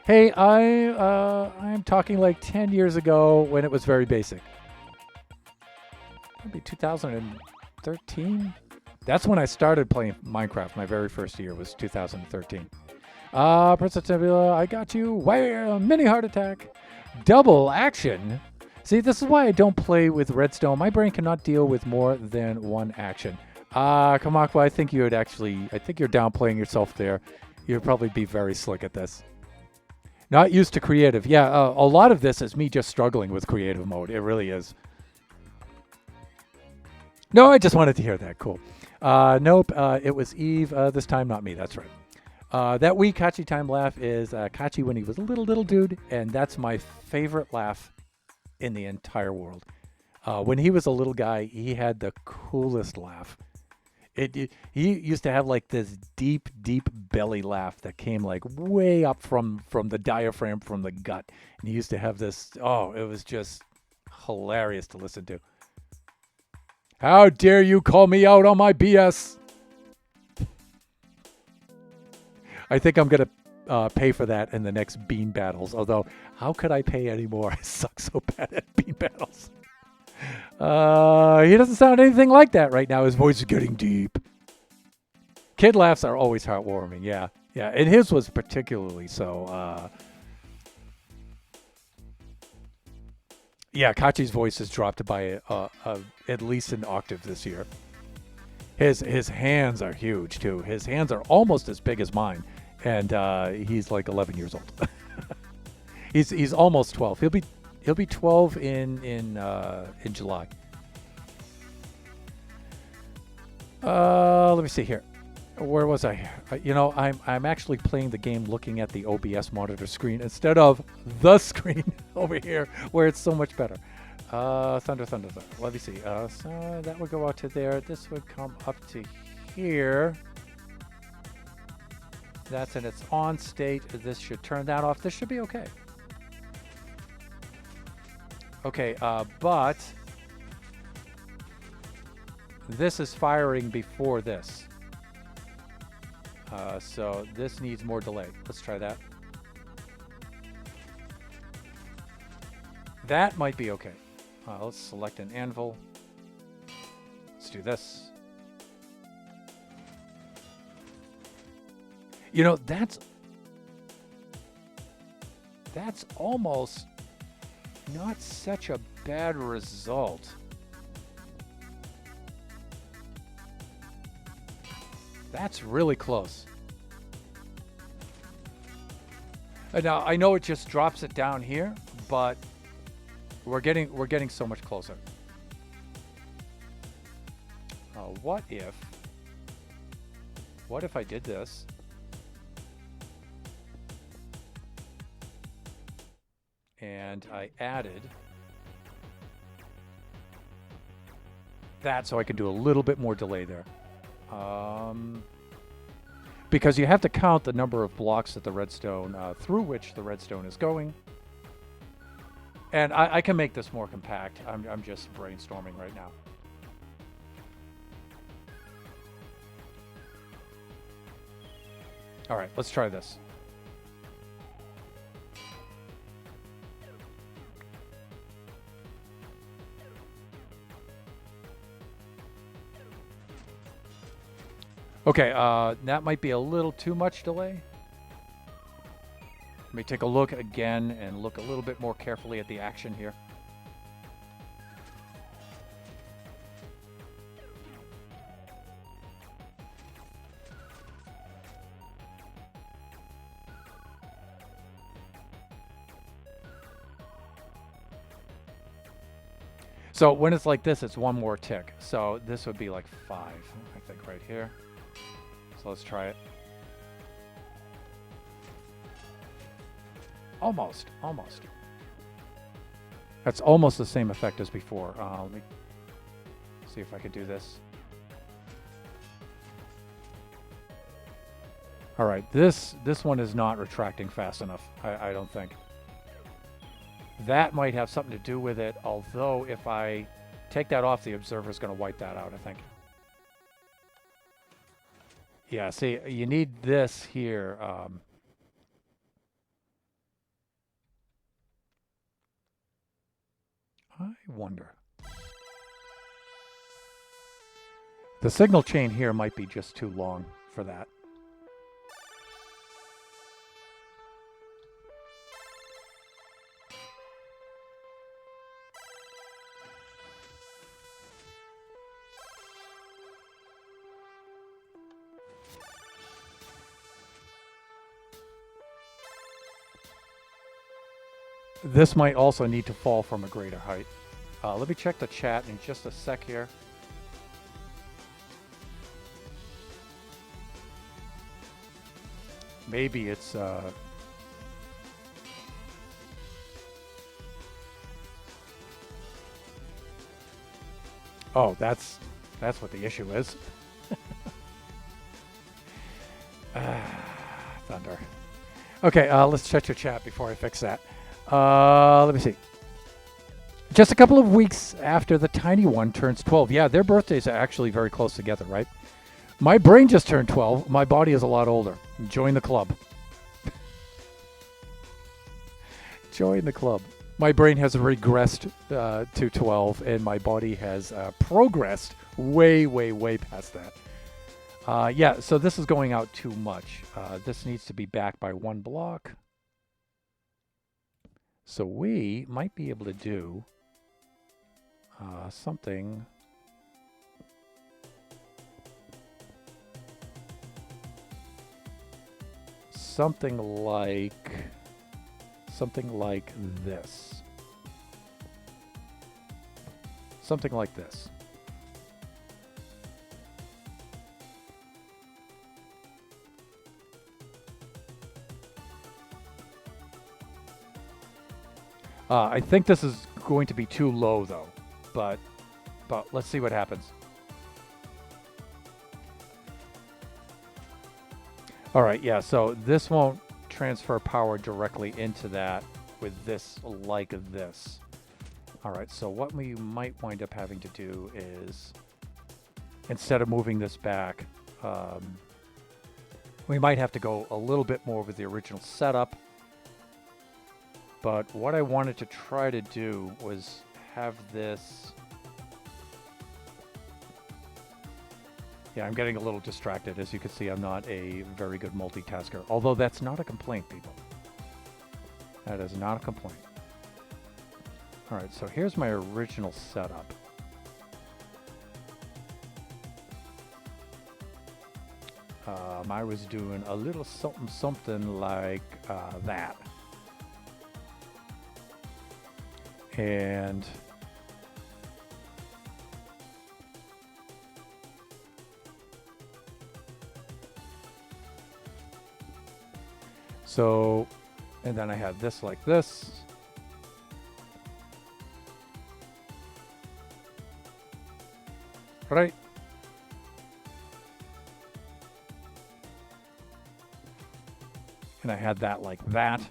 Hey, I'm talking like 10 years ago when it was very basic. Maybe 2013? That's when I started playing Minecraft. My very first year was 2013. Princess Nebula, I got you. Wow, mini heart attack. Double action. See, this is why I don't play with Redstone. My brain cannot deal with more than one action. Kamakwa, I think you're downplaying yourself there. You'd probably be very slick at this. Not used to creative. Yeah, a lot of this is me just struggling with creative mode. It really is. No, I just wanted to hear that. Cool. Nope, it was Eve this time, not me. That's right. That wee Kachi time laugh is Kachi when he was a little dude, and that's my favorite laugh in the entire world. When he was a little guy, he had the coolest laugh. He used to have like this deep belly laugh that came like way up from the diaphragm, from the gut, and he used to have this. Oh, it was just hilarious to listen to. How dare you call me out on my BS? I think I'm gonna pay for that in the next bean battles. Although, how could I pay anymore? I suck so bad at bean battles. He doesn't sound anything like that right now. His voice is getting deep. Kid laughs are always heartwarming. Yeah, yeah, and his was particularly so. Yeah, Kachi's voice has dropped by at least an octave this year. His hands are huge too. His hands are almost as big as mine, and he's like 11 years old. he's almost 12. He'll be 12 in July. Let me see here. Where was I? I'm actually playing the game looking at the OBS monitor screen instead of the screen over here where it's so much better. Thunder. Let me see. So that would go out to there. This would come up to here. That's in its on state. This should turn that off. This should be okay. Okay, but this is firing before this. So this needs more delay. Let's try that. That might be okay. Let's select an anvil. Let's do this. You know, that's almost not such a bad result. That's really close. Now I know it just drops it down here, but we're getting so much closer. What if I did this? And I added that so I could do a little bit more delay there. Because you have to count the number of blocks that the redstone, through which the redstone is going. And I can make this more compact. I'm just brainstorming right now. All right, let's try this. Okay, that might be a little too much delay. Let me take a look again and look a little bit more carefully at the action here. So when it's like this, it's one more tick. So this would be like 5, I think, right here. So let's try it. Almost. That's almost the same effect as before. Let me see if I could do this. All right, this one is not retracting fast enough, I don't think. That might have something to do with it, although if I take that off, the observer is going to wipe that out, I think. Yeah, see, you need this here. I wonder. The signal chain here might be just too long for that. This might also need to fall from a greater height. Let me check the chat in just a sec here. Maybe it's oh, that's what the issue is. Thunder. Okay, let's check your chat before I fix that. Let me see. Just a couple of weeks after the tiny one turns 12. Yeah, their birthdays are actually very close together, right? My brain just turned 12. My body is a lot older. Join the club. Join the club. My brain has regressed to 12, and my body has progressed way, way, way past that. Yeah, so this is going out too much. This needs to be back by 1 block. So we might be able to do something. Something like this. Something like this. I think this is going to be too low though, but let's see what happens. All right, yeah, so this won't transfer power directly into that with this like this. All right, so what we might wind up having to do is, instead of moving this back, we might have to go a little bit more with the original setup. But what I wanted to try to do was have this... Yeah, I'm getting a little distracted. As you can see, I'm not a very good multitasker. Although that's not a complaint, people. That is not a complaint. All right, so here's my original setup. I was doing a little something like that. And so, and then I had this like this. Right? And I had that like that.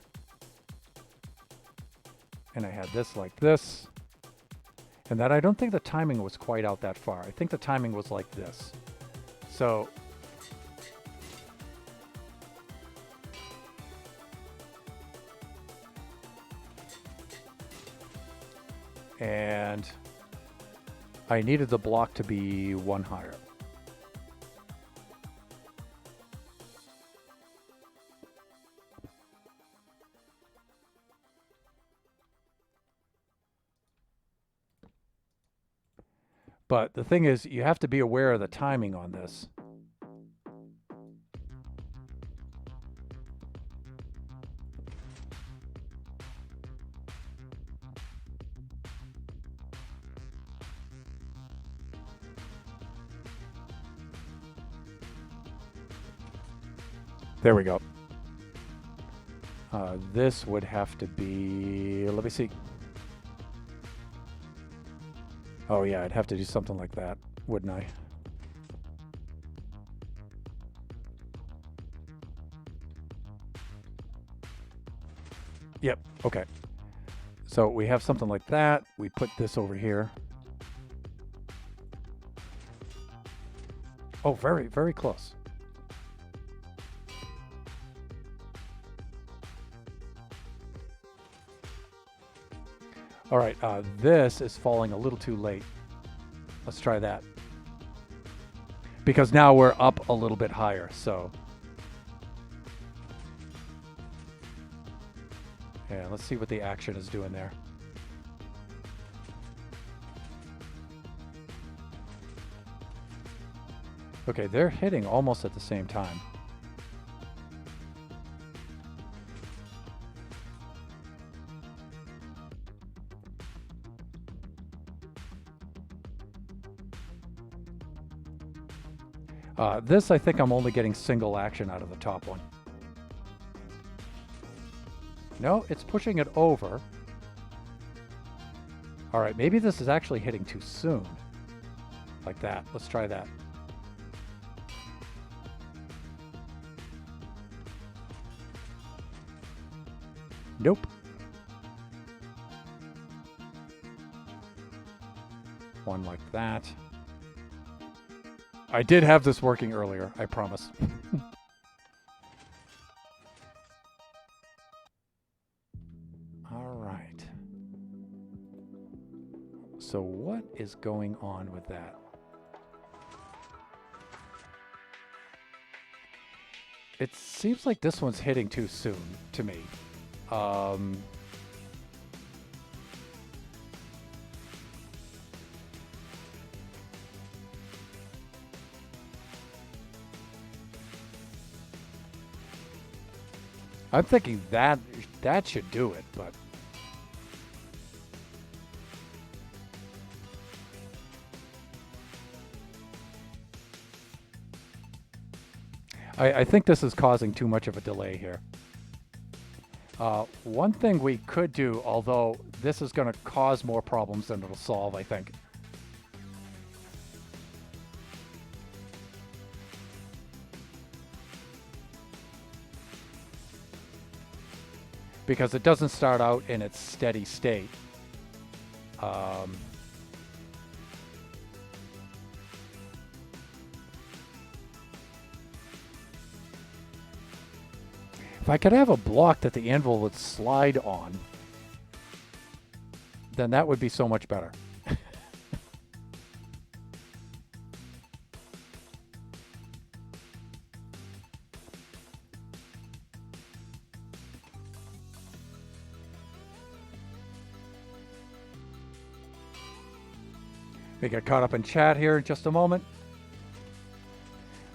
And I had this like this. And that I don't think the timing was quite out that far. I think the timing was like this. So and I needed the block to be 1 higher. But the thing is, you have to be aware of the timing on this. There we go. This would have to be, let me see. Oh yeah, I'd have to do something like that, wouldn't I? Yep, okay. So we have something like that. We put this over here. Oh, very, very close. All right, this is falling a little too late. Let's try that. Because now we're up a little bit higher, so. Yeah, let's see what the action is doing there. Okay, they're hitting almost at the same time. This, I think I'm only getting single action out of the top one. No, it's pushing it over. All right, maybe this is actually hitting too soon. Like that. Let's try that. Nope. One like that. I did have this working earlier, I promise. All right. So what is going on with that? It seems like this one's hitting too soon to me. I'm thinking that should do it, but I think this is causing too much of a delay here. One thing we could do, although this is going to cause more problems than it'll solve, I think. Because it doesn't start out in its steady state. If I could have a block that the anvil would slide on, then that would be so much better. We get caught up in chat here in just a moment.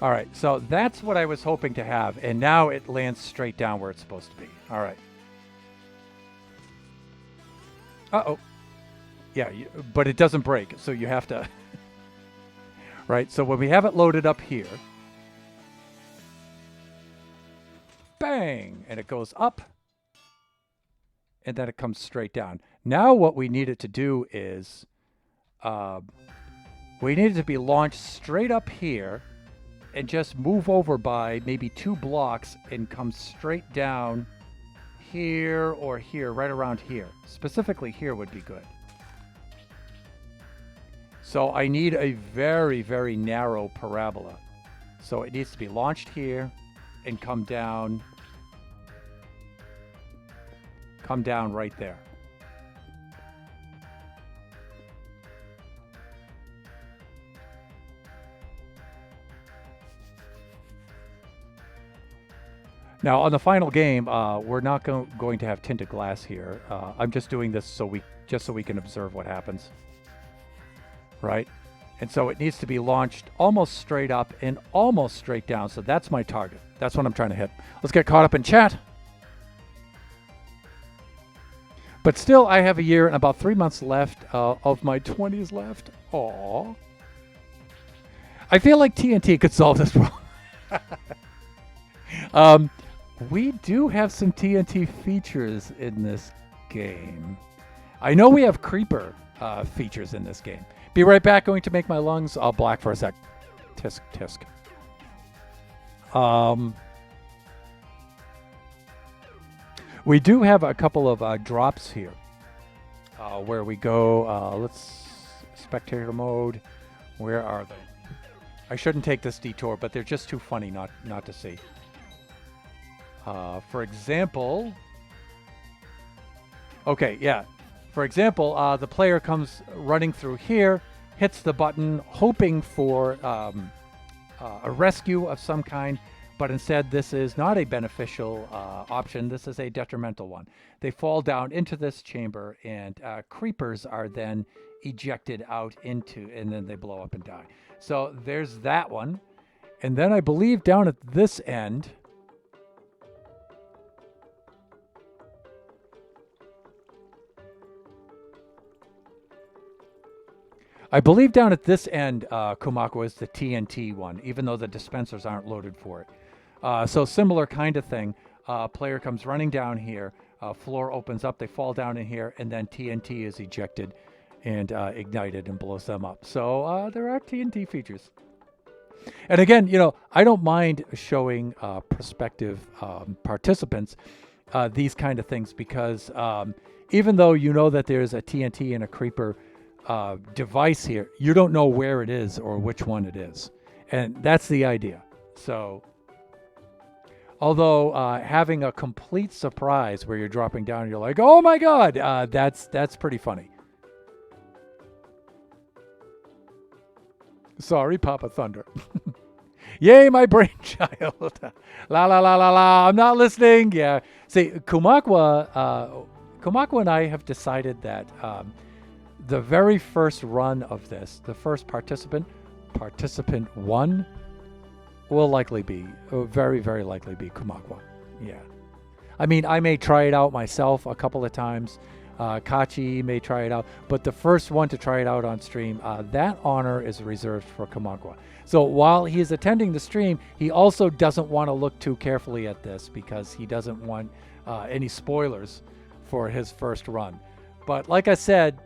All right, so that's what I was hoping to have, and now it lands straight down where it's supposed to be. All right. Uh-oh. Yeah, but it doesn't break, so you have to... Right, so when we have it loaded up here, bang, and it goes up, and then it comes straight down. Now what we need it to do is... we need it to be launched straight up here and just move over by maybe 2 blocks and come straight down here or here, right around here. Specifically here would be good. So I need a very, very narrow parabola. So it needs to be launched here and come down right there. Now, on the final game, we're not going to have tinted glass here. I'm just doing this so we can observe what happens, right? And so it needs to be launched almost straight up and almost straight down. So that's my target. That's what I'm trying to hit. Let's get caught up in chat. But still, I have a year and about 3 months left of my 20s left. Aww. I feel like TNT could solve this problem. We do have some TNT features in this game. I know we have creeper features in this game. Be right back. Going to make my lungs all black for a sec. Tisk, tisk. We do have a couple of drops here where we go. Let's spectator mode. Where are they? I shouldn't take this detour, but they're just too funny not to see. For example, okay, yeah. For example, the player comes running through here, hits the button, hoping for a rescue of some kind, but instead this is not a beneficial option. This is a detrimental one. They fall down into this chamber, and creepers are then ejected out into, and then they blow up and die. So there's that one. And then I believe down at this end, Kumaku, is the TNT one, even though the dispensers aren't loaded for it. So similar kind of thing. Player comes running down here, floor opens up, they fall down in here, and then TNT is ejected and ignited and blows them up. So there are TNT features. And again, I don't mind showing prospective participants these kind of things because even though you know that there's a TNT and a creeper device here, you don't know where it is or which one it is. And that's the idea. So, although having a complete surprise where you're dropping down and you're like, oh my God, that's pretty funny. Sorry, Papa Thunder. Yay, my brainchild. La, la, la, la, la. I'm not listening. Yeah. See, Kumakwa and I have decided that the very first run of this, the first participant 1, will likely be, very, very likely be Kumakwa. Yeah. I mean, I may try it out myself a couple of times. Kachi may try it out, but the first one to try it out on stream, that honor is reserved for Kumakwa. So while he is attending the stream, he also doesn't want to look too carefully at this because he doesn't want any spoilers for his first run. But like I said,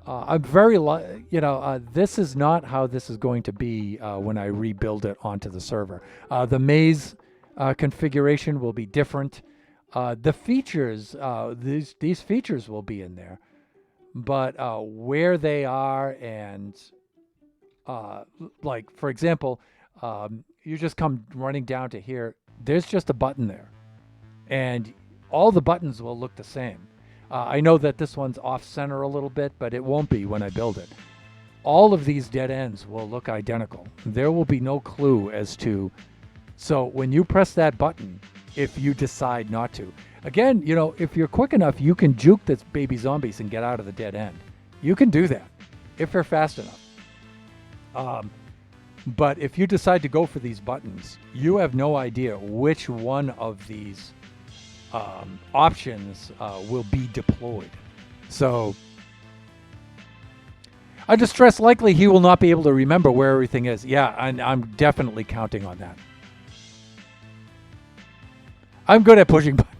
I'm very, this is not how this is going to be when I rebuild it onto the server. The maze configuration will be different. The features, these features will be in there, but where they are and like, for example, you just come running down to here, there's just a button there and all the buttons will look the same. I know that this one's off center a little bit, but it won't be when I build it. All of these dead ends will look identical. There will be no clue as to, so when you press that button, if you decide not to. Again, if you're quick enough, you can juke the baby zombies and get out of the dead end. You can do that if you're fast enough. But if you decide to go for these buttons, you have no idea which one of these options will be deployed. So I just stress likely he will not be able to remember where everything is. Yeah, and I'm definitely counting on that. I'm good at pushing buttons.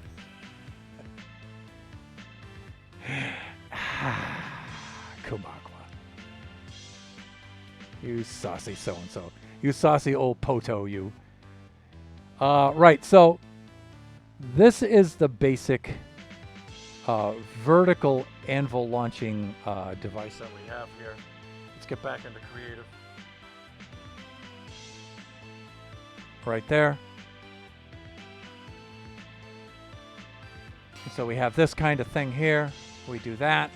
Kumakwa. You saucy so-and-so. You saucy old poto, you. Right, so this is the basic vertical anvil launching device that we have here. Let's get back into creative. Right there. So we have this kind of thing here. We do that.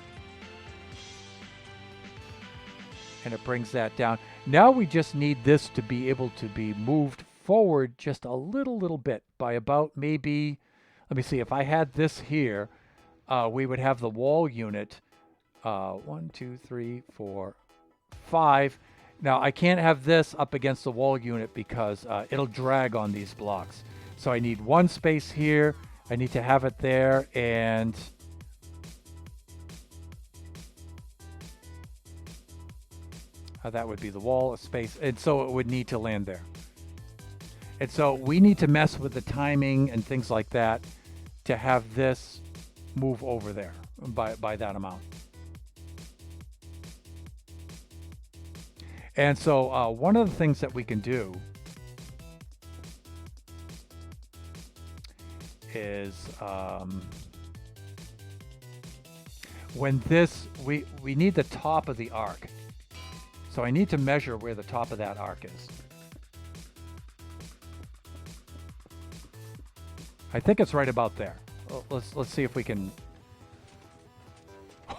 And it brings that down. Now we just need this to be able to be moved forward just a little bit by about maybe, let me see, if I had this here, we would have the wall unit 1, 2, 3, 4, 5. Now I can't have this up against the wall unit because it'll drag on these blocks. So I need one space here. I need to have it there, and that would be the wall, a space, and so it would need to land there. And so we need to mess with the timing and things like that to have this move over there by that amount. And so one of the things that we can do is when this, we need the top of the arc. So I need to measure where the top of that arc is. I think it's right about there. Let's see if we can.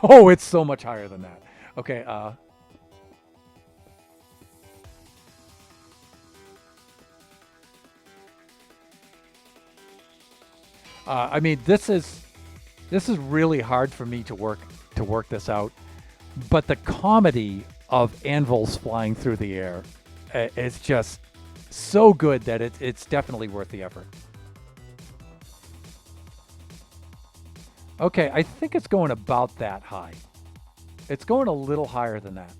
Oh, it's so much higher than that. Okay, I mean, this is really hard for me to work this out, but the comedy of anvils flying through the air is just so good that it's definitely worth the effort. Okay, I think it's going about that high. It's going a little higher than that.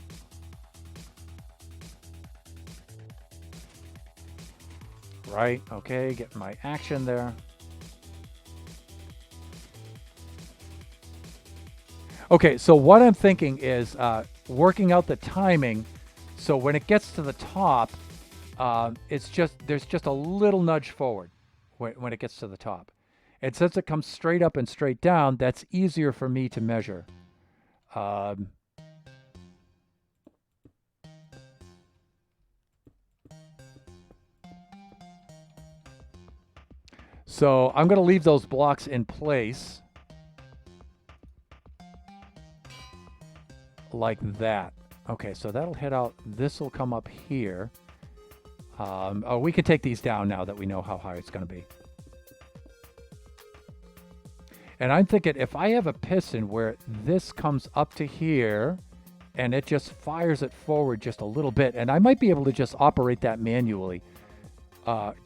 right. Okay, get my action there. Okay, so what I'm thinking is working out the timing so when it gets to the top, it's just there's just a little nudge forward when it gets to the top. And since it comes straight up and straight down, that's easier for me to measure. Um, so I'm going to leave those blocks in place like that. Okay, so that'll head out. This will come up here. Oh, we can take these down now that we know how high it's going to be. And I'm thinking if I have a piston where this comes up to here and it just fires it forward just a little bit, and I might be able to just operate that manually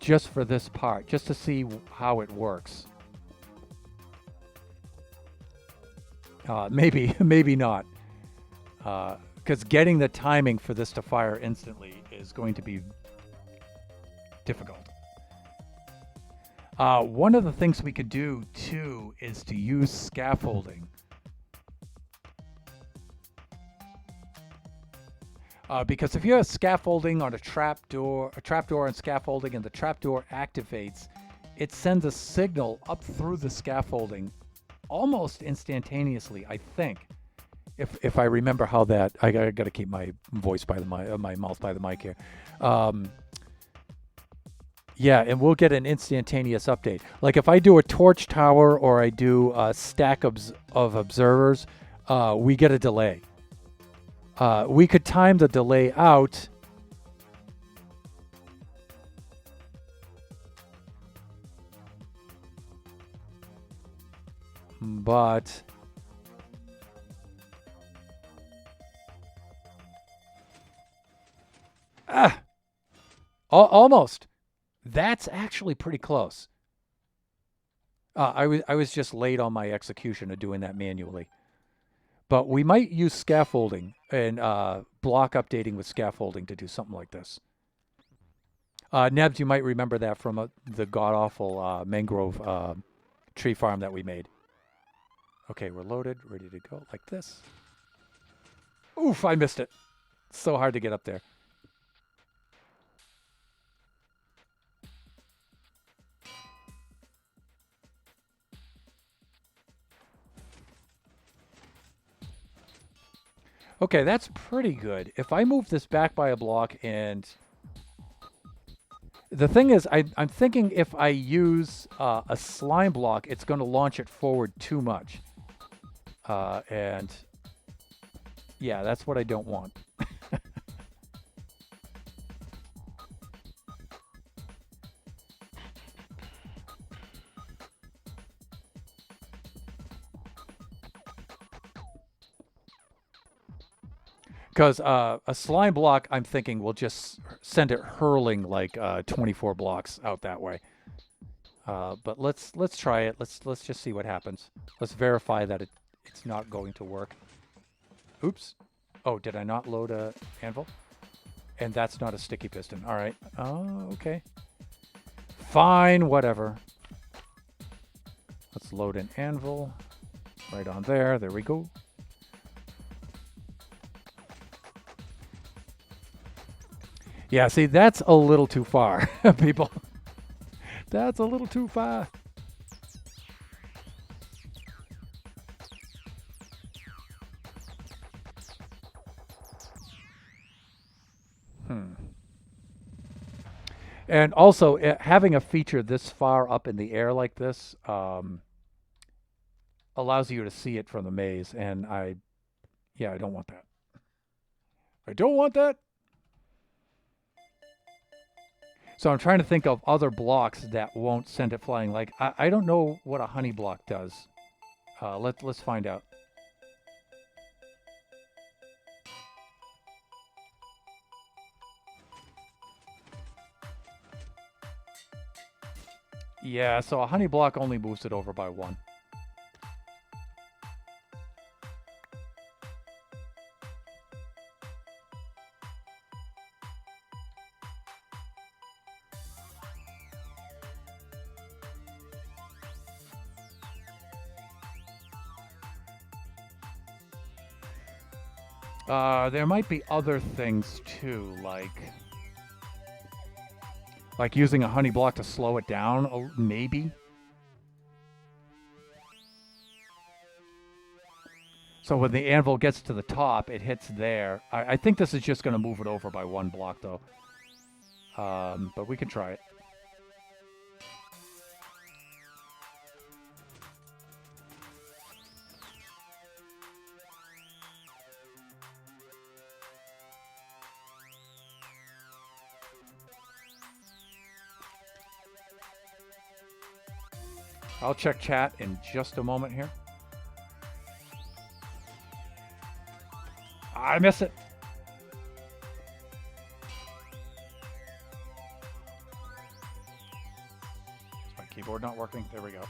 just for this part, just to see how it works. Maybe, maybe not. Because getting the timing for this to fire instantly is going to be difficult. One of the things we could do too is to use scaffolding. Because if you have scaffolding on a trapdoor and scaffolding, and the trapdoor activates, it sends a signal up through the scaffolding almost instantaneously, I think. If I remember how that, I got to keep my voice by the mic, my mouth by the mic here. Yeah, and we'll get an instantaneous update. Like if I do a torch tower or I do a stack of observers, we get a delay. We could time the delay out. But almost. That's actually pretty close. I was just late on my execution of doing that manually. But we might use scaffolding and block updating with scaffolding to do something like this. Nebs, you might remember that from the god-awful mangrove tree farm that we made. Okay, we're loaded, ready to go, like this. Oof, I missed it. It's so hard to get up there. Okay, that's pretty good. If I move this back by a block, and the thing is, I'm thinking if I use a slime block, it's going to launch it forward too much. And yeah, that's what I don't want. Because a slime block, I'm thinking, will just send it hurling like 24 blocks out that way. But let's try it. Let's just see what happens. Let's verify that it's not going to work. Oops. Oh, did I not load a anvil? And that's not a sticky piston. All right. Oh, okay. Fine, whatever. Let's load an anvil. Right on there. There we go. Yeah, see, that's a little too far, people. That's a little too far. And also, having a feature this far up in the air like this allows you to see it from the maze. And I don't want that. I don't want that. So I'm trying to think of other blocks that won't send it flying. Like, I don't know what a honey block does. Let's find out. Yeah, so a honey block only moves it over by 1. There might be other things too, like using a honey block to slow it down, maybe. So when the anvil gets to the top, it hits there. I think this is just going to move it over by 1 block, though. But we can try it. I'll check chat in just a moment here. I miss it. Is my keyboard not working? There we go.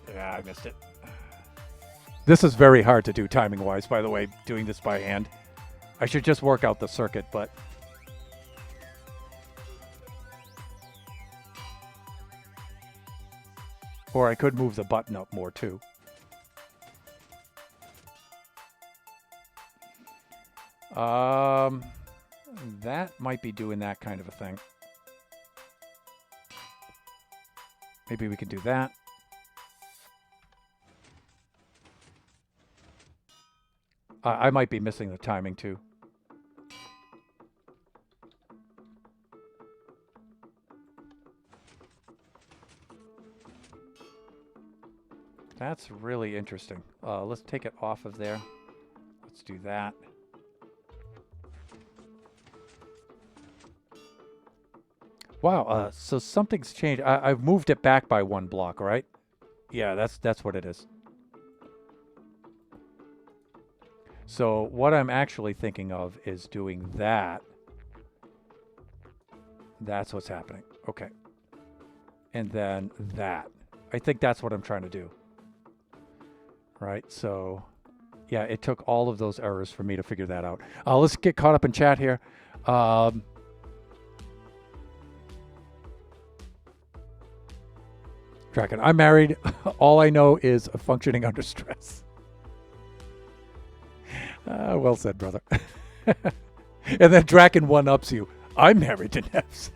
Yeah, I missed it. This is very hard to do timing-wise, by the way, doing this by hand. I should just work out the circuit, but... Or I could move the button up more, too. That might be doing that kind of a thing. Maybe we can do that. I might be missing the timing, too. That's really interesting. Let's take it off of there. Let's do that. Wow, so something's changed. I've moved it back by 1 block, right? Yeah, that's what it is. So what I'm actually thinking of is doing that. That's what's happening. Okay. And then that. I think that's what I'm trying to do. Right, so... Yeah, it took all of those errors for me to figure that out. Let's get caught up in chat here. Draken, I'm married. All I know is functioning under stress. Well said, brother. And then Draken one-ups you. I'm married to Nefs.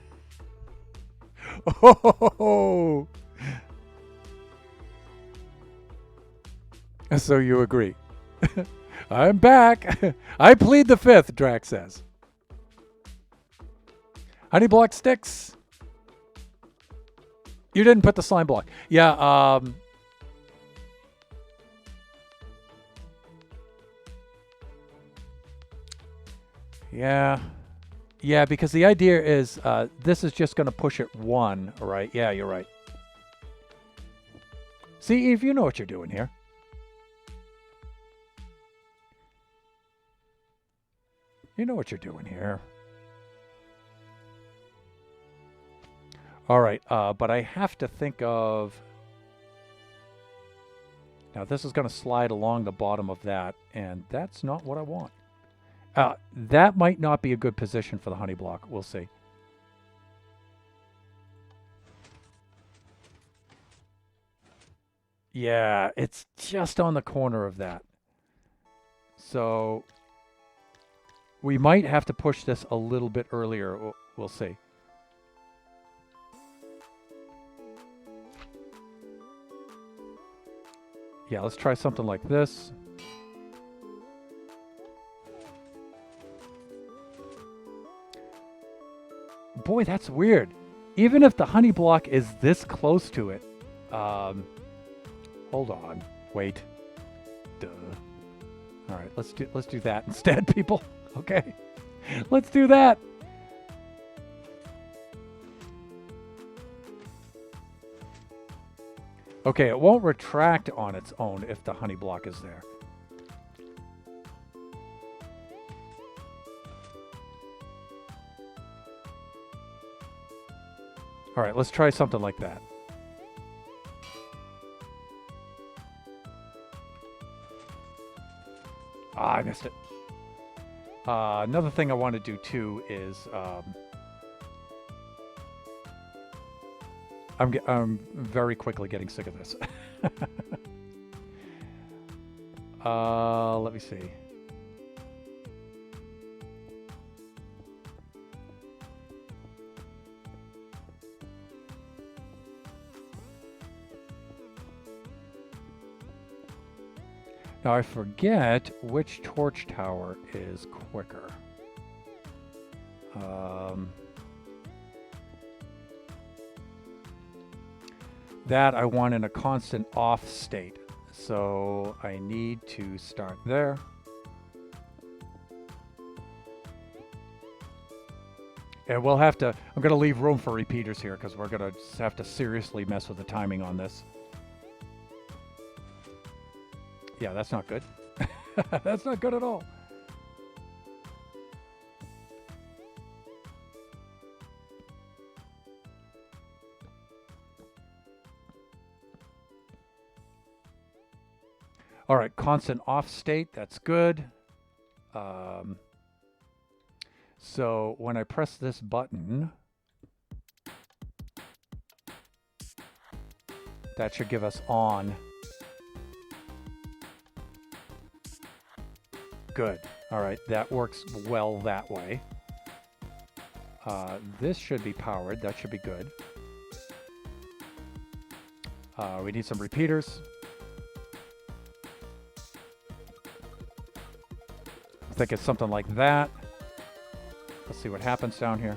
Oh, so you agree. I'm back. I plead the fifth, Drax says. Honey block sticks. You didn't put the slime block. Yeah, yeah. Yeah, because the idea is this is just going to push it 1, right? Yeah, you're right. See, Eve, you know what you're doing here. You know what you're doing here. All right, but I have to think of... Now, this is going to slide along the bottom of that, and that's not what I want. That might not be a good position for the honey block. We'll see. Yeah, it's just on the corner of that. So we might have to push this a little bit earlier. We'll see. Yeah, let's try something like this. Boy, that's weird. Even if the honey block is this close to it. Hold on. Wait. Duh. All right, let's do that instead, people. Okay. Let's do that. Okay, it won't retract on its own if the honey block is there. All right, let's try something like that. I missed it. Another thing I want to do too is I'm very quickly getting sick of this. Let me see. Now I forget which torch tower is quicker. That I want in a constant off state. So I need to start there. And we'll have to, I'm going to leave room for repeaters here because we're going to have to seriously mess with the timing on this. Yeah, that's not good. That's not good at all. All right, constant off state, that's good. So when I press this button, that should give us on. Good. All right, that works well that way. This should be powered. That should be good. We need some repeaters. I think it's something like that. Let's see what happens down here.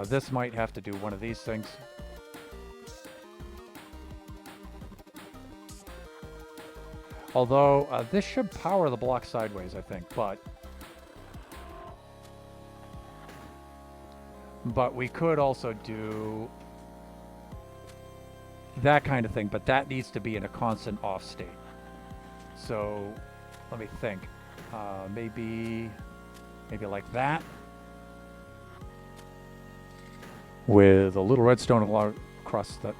This might have to do one of these things. Although, this should power the block sideways, I think, but we could also do that kind of thing, but that needs to be in a constant off state. So, let me think. Maybe like that. With a little redstone across the...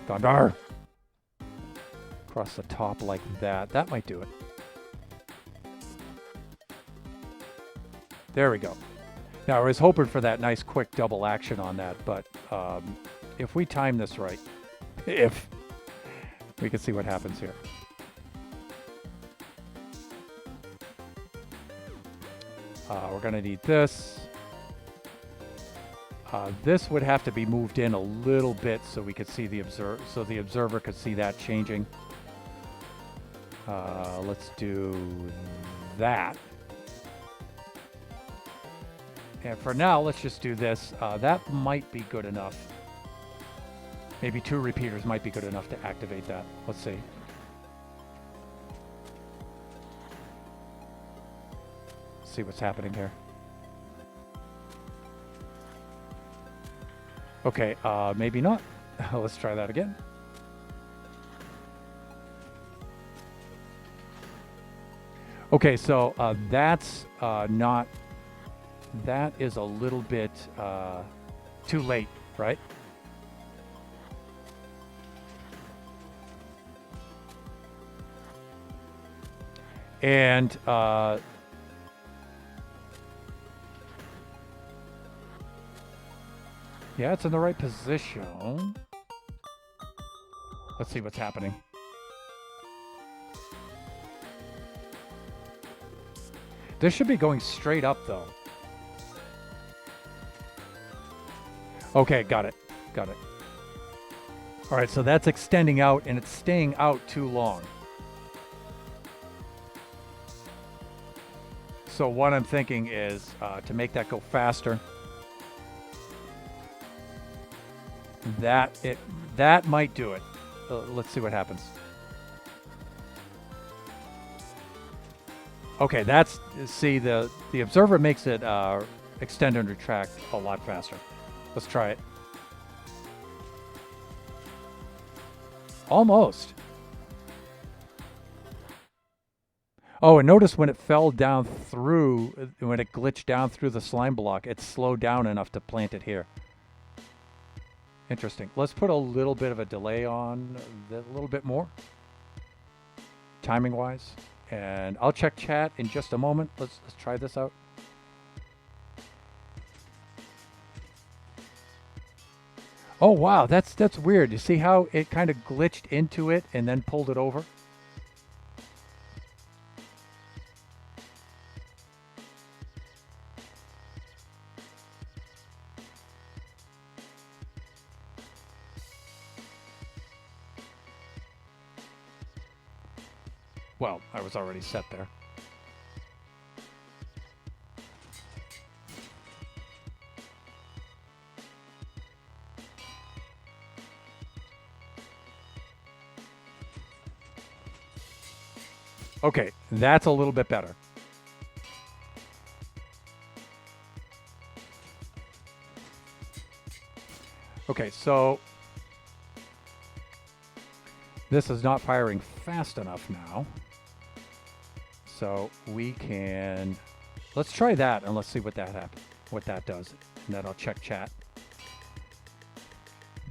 Thunder! Across the top like that. That might do it. There we go. Now, I was hoping for that nice quick double action on that, but if we time this right, if we can see what happens here. We're going to need this. This would have to be moved in a little bit so we could see the observer could see that changing. Let's do that. And for now, let's just do this. That might be good enough. Maybe 2 repeaters might be good enough to activate that. Let's see. See what's happening here. Okay, maybe not. Let's try that again. Okay, so that's not... That is a little bit too late, right? And yeah, it's in the right position. Let's see what's happening. This should be going straight up, though. Okay, got it. Got it. All right, so that's extending out, and it's staying out too long. So what I'm thinking is to make that go faster. That might do it. Let's see what happens. Okay, that's... See, the observer makes it extend and retract a lot faster. Let's try it. Almost. Oh, and notice when it fell down through, when it glitched down through the slime block, it slowed down enough to plant it here. Interesting. Let's put a little bit of a delay on, a little bit more, timing-wise. And I'll check chat in just a moment. Let's try this out. Oh wow, that's weird. You see how it kind of glitched into it and then pulled it over? Well, I was already set there. Okay, that's a little bit better. Okay, so this is not firing fast enough now. So we can, let's try that and let's see what that happens, what that does. And then I'll check chat.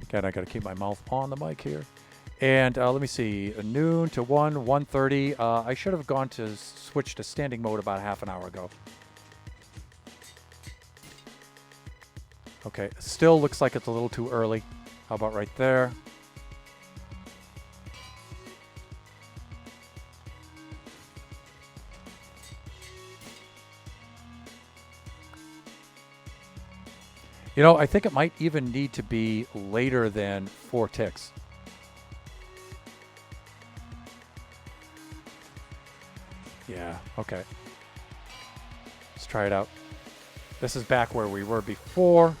Again, I got to keep my mouth on the mic here. And let me see, noon to 1:30. I should have gone to switch to standing mode about half an hour ago. Okay, still looks like it's a little too early. How about right there? You know, I think it might even need to be later than 4 ticks. Yeah, okay. Let's try it out. This is back where we were before.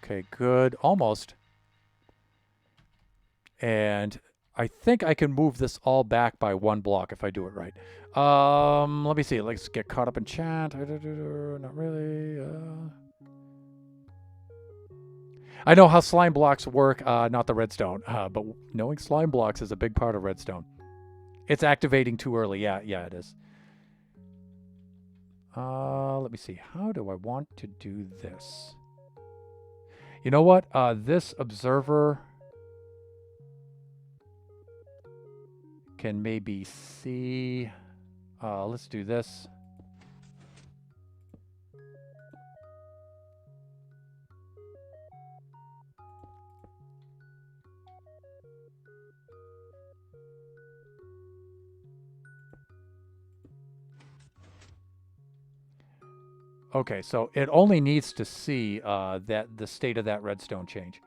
Okay, good. Almost. And I think I can move this all back by 1 block if I do it right. Let me see. Let's get caught up in chat. Not really. I know how slime blocks work, not the redstone. But knowing slime blocks is a big part of redstone. It's activating too early. Yeah, it is. Let me see. How do I want to do this? You know what? This observer can maybe see. Let's do this. Okay, so it only needs to see that the state of that redstone change.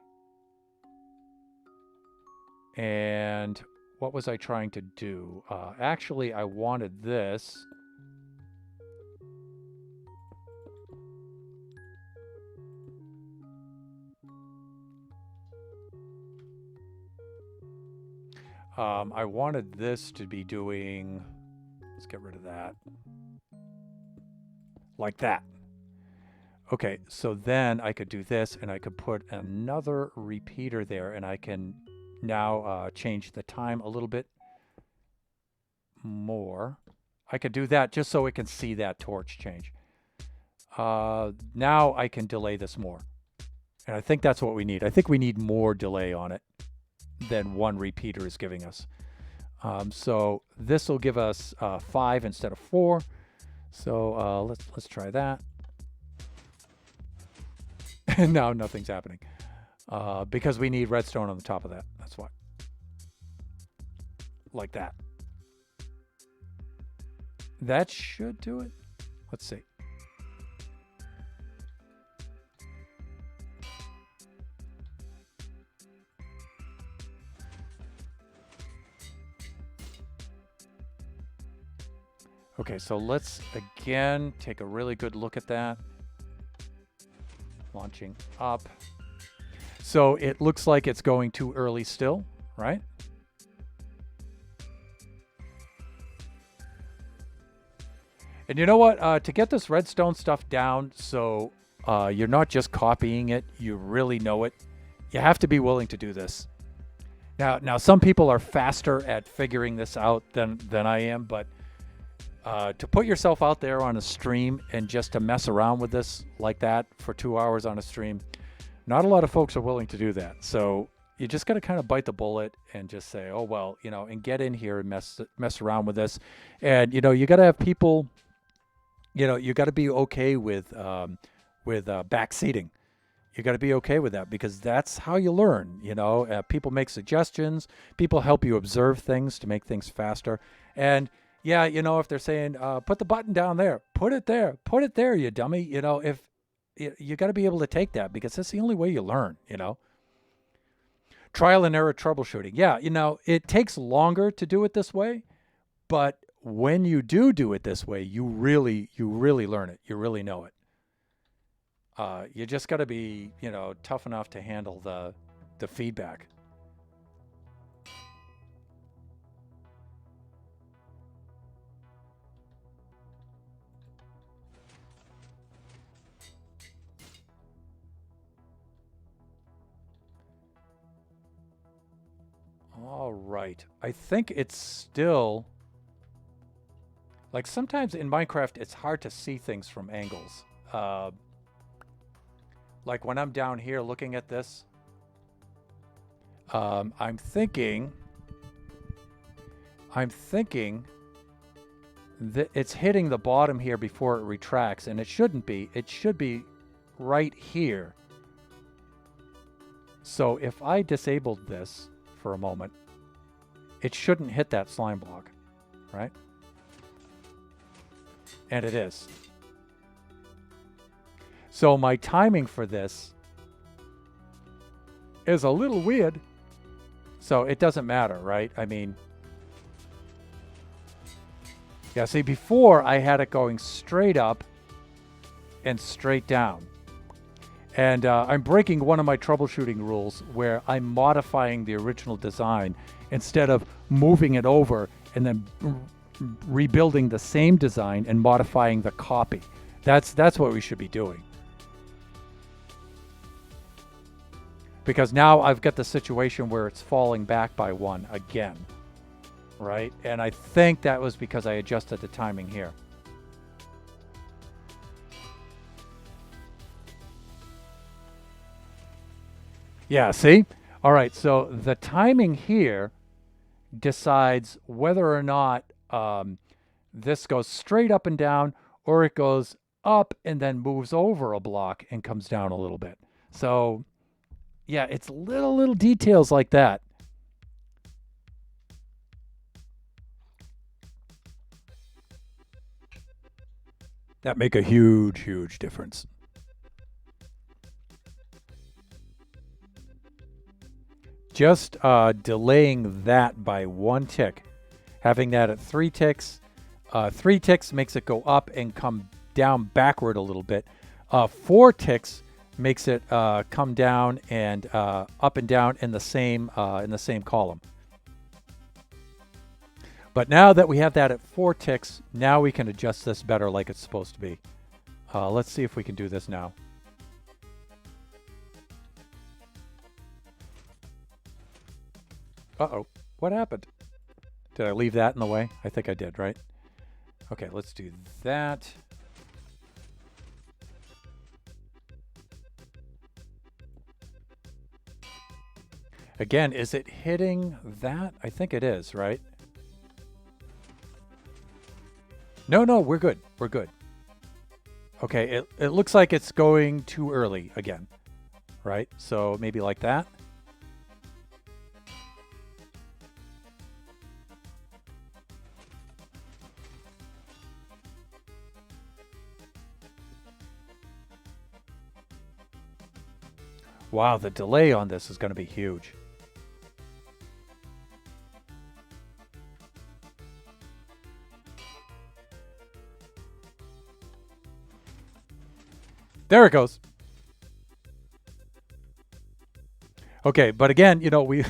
And what was I trying to do? Actually, I wanted this. I wanted this to be doing, let's get rid of that. Like that. Okay, so then I could do this and I could put another repeater there and I can now change the time a little bit more. I could do that just so it can see that torch change. Now I can delay this more. And I think that's what we need. I think we need more delay on it than 1 repeater is giving us. So this will give us 5 instead of 4. So let's try that. And now nothing's happening because we need redstone on the top of that. That's why. Like that. That should do it. Let's see. Okay, so let's again take a really good look at that. Launching up. So it looks like it's going too early still, right? And you know what? To get this redstone stuff down so you're not just copying it, you really know it, you have to be willing to do this. Now some people are faster at figuring this out than I am, but to put yourself out there on a stream and just to mess around with this like that for 2 hours on a stream, not a lot of folks are willing to do that. So you just got to kind of bite the bullet and just say, oh, well, you know, and get in here and mess around with this. And, you know, you got to have people, you know, you got to be okay with back seating. You got to be okay with that because that's how you learn. People make suggestions, people help you observe things to make things faster. And yeah, if they're saying, put the button down there, put it there, you dummy. If you got to be able to take that because that's the only way you learn. Trial and error troubleshooting. Yeah, it takes longer to do it this way, but when you do it this way, you really learn it. You really know it. You just got to be, tough enough to handle the feedback. All right. I think it's still like sometimes in Minecraft, it's hard to see things from angles. Like when I'm down here looking at this, I'm thinking that it's hitting the bottom here before it retracts, and it shouldn't be. It should be right here. So if I disabled this for a moment, it shouldn't hit that slime block, right? And it is. So my timing for this is a little weird. So it doesn't matter, right? I mean, yeah, see, before I had it going straight up and straight down. And I'm breaking one of my troubleshooting rules where I'm modifying the original design instead of moving it over and then rebuilding the same design and modifying the copy. That's what we should be doing. Because now I've got the situation where it's falling back by one again, right? And I think that was because I adjusted the timing here. Yeah, see? All right, so the timing here decides whether or not this goes straight up and down or it goes up and then moves over a block and comes down a little bit. So yeah, it's little details like that. That make a huge difference. Just delaying that by one tick, having that at 3 ticks. 3 ticks makes it go up and come down backward a little bit. 4 ticks makes it come down and up and down in the same column. But now that we have that at 4 ticks, now we can adjust this better like it's supposed to be. Let's see if we can do this now. Uh-oh, what happened? Did I leave that in the way? I think I did, right? Okay, let's do that. Again, is it hitting that? I think it is, right? No, we're good. We're good. Okay, it looks like it's going too early again, right? So maybe like that. Wow, the delay on this is going to be huge. There it goes. Okay, but again, we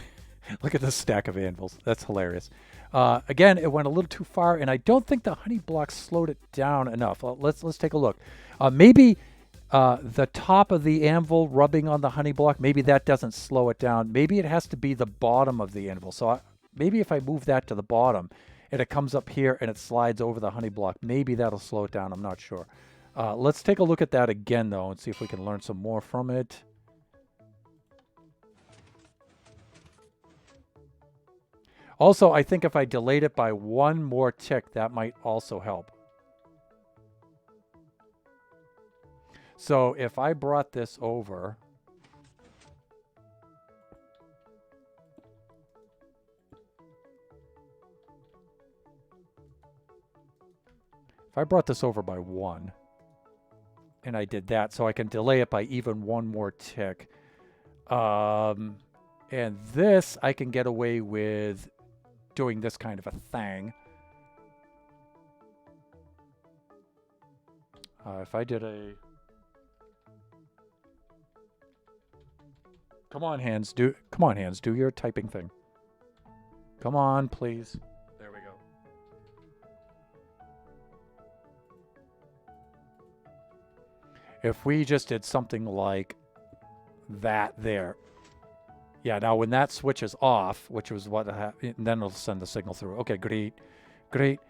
look at this stack of anvils. That's hilarious. Again, it went a little too far, and I don't think the honey block slowed it down enough. Let's take a look. Maybe the top of the anvil rubbing on the honey block, maybe that doesn't slow it down. Maybe it has to be the bottom of the anvil. So maybe if I move that to the bottom and it comes up here and it slides over the honey block, maybe that'll slow it down. I'm not sure. Let's take a look at that again, though, and see if we can learn some more from it. Also, I think if I delayed it by one more tick, that might also help. So if I brought this over If I brought this over by 1, and I did that, so I can delay it by even 1 more tick. And this, I can get away with doing this kind of a thing. If I did a... Come on, hands, do your typing thing. Come on, please. There we go. If we just did something like that there. Yeah, now when that switches off, which was what happened, then it'll send the signal through. Okay, great. Great.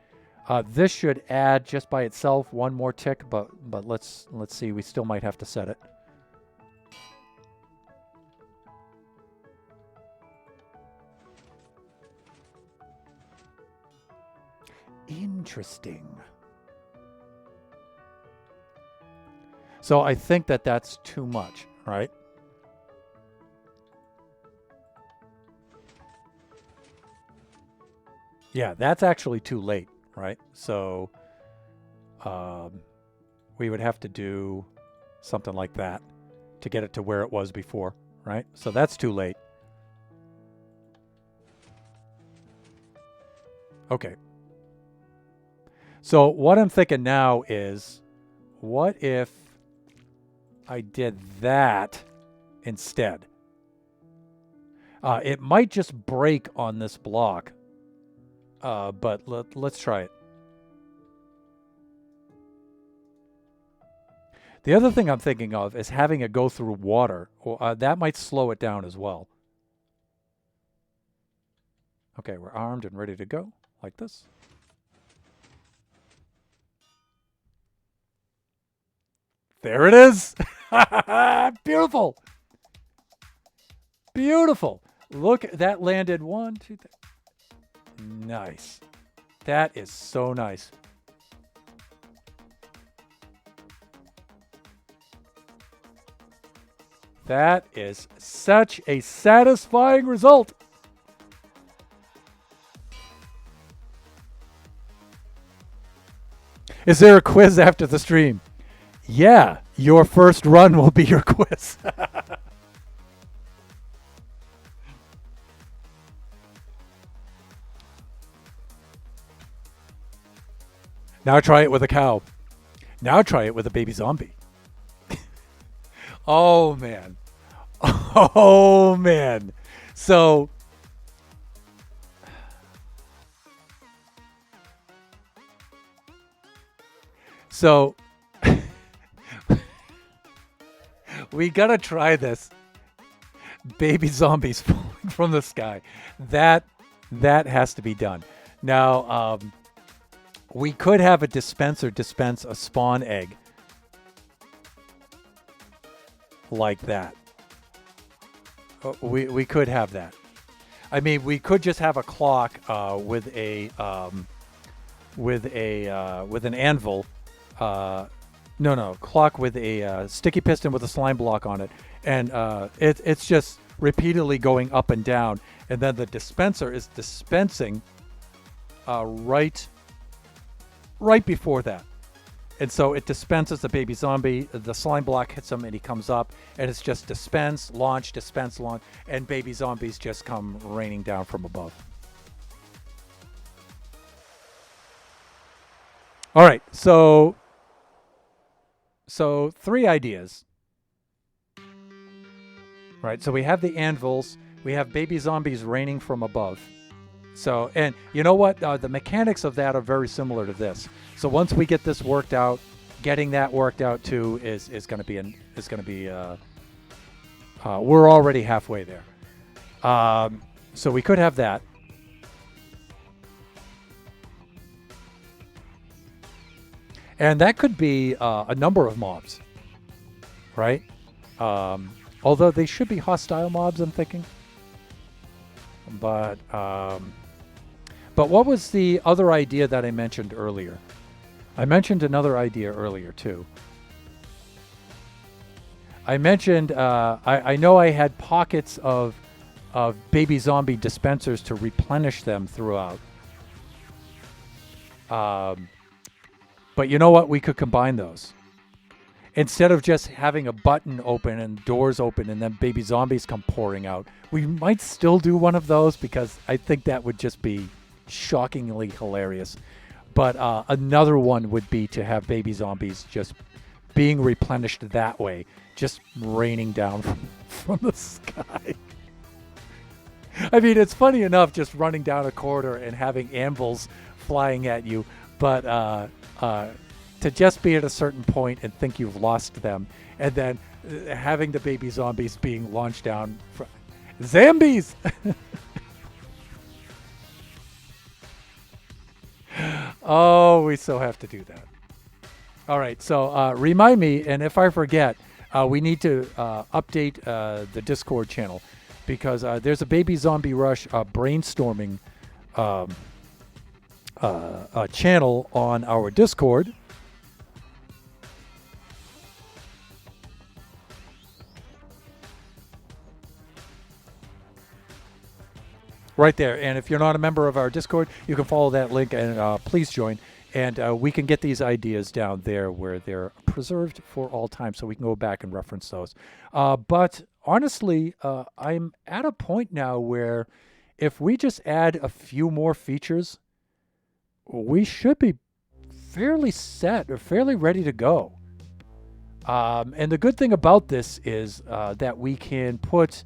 This should add just by itself 1 more tick, but let's see. We still might have to set it. Interesting. So I think that that's too much, right? Yeah, that's actually too late, right? So we would have to do something like that to get it to where it was before, right? So that's too late. Okay. So what I'm thinking now is, what if I did that instead? It might just break on this block, but let's try it. The other thing I'm thinking of is having it go through water. That might slow it down as well. Okay, we're armed and ready to go, like this. There it is. Beautiful. Beautiful. Look, that landed 1, 2, 3. Nice. That is so nice. That is such a satisfying result. Is there a quiz after the stream? Yeah, your first run will be your quiz. Now try it with a cow. Now try it with a baby zombie. Oh, man. Oh, man. So... we gotta try this. Baby zombies falling from the sky. That has to be done. Now, we could have a dispenser dispense a spawn egg like that. We could have that. I mean, we could just have a clock with an anvil. No, clock with a sticky piston with a slime block on it, and it's just repeatedly going up and down, and then the dispenser is dispensing right before that, and so it dispenses the baby zombie. The slime block hits him, and he comes up, and it's just dispense, launch, and baby zombies just come raining down from above. All right, so 3 ideas. Right, so we have the anvils, we have baby zombies raining from above. So, and you know what? The mechanics of that are very similar to this. So once we get this worked out, getting that worked out too is going to be we're already halfway there. So we could have that. And that could be a number of mobs, right? Although they should be hostile mobs, I'm thinking. But what was the other idea that I mentioned earlier? I mentioned another idea earlier, too. I mentioned, I know I had pockets of baby zombie dispensers to replenish them throughout. But you know what? We could combine those. Instead of just having a button open and doors open and then baby zombies come pouring out, we might still do one of those because I think that would just be shockingly hilarious. But another one would be to have baby zombies just being replenished that way, just raining down from the sky. I mean, it's funny enough just running down a corridor and having anvils flying at you, but to just be at a certain point and think you've lost them, and then having the baby zombies being launched down. Zambies! Oh, we so have to do that. All right, so remind me, and if I forget, we need to update the Discord channel because there's a Baby Zombie Rush brainstorming channel on our Discord. Right there. And if you're not a member of our Discord, you can follow that link and please join. And we can get these ideas down there where they're preserved for all time so we can go back and reference those. But honestly, I'm at a point now where if we just add a few more features, we should be fairly set or fairly ready to go. And the good thing about this is that we can put...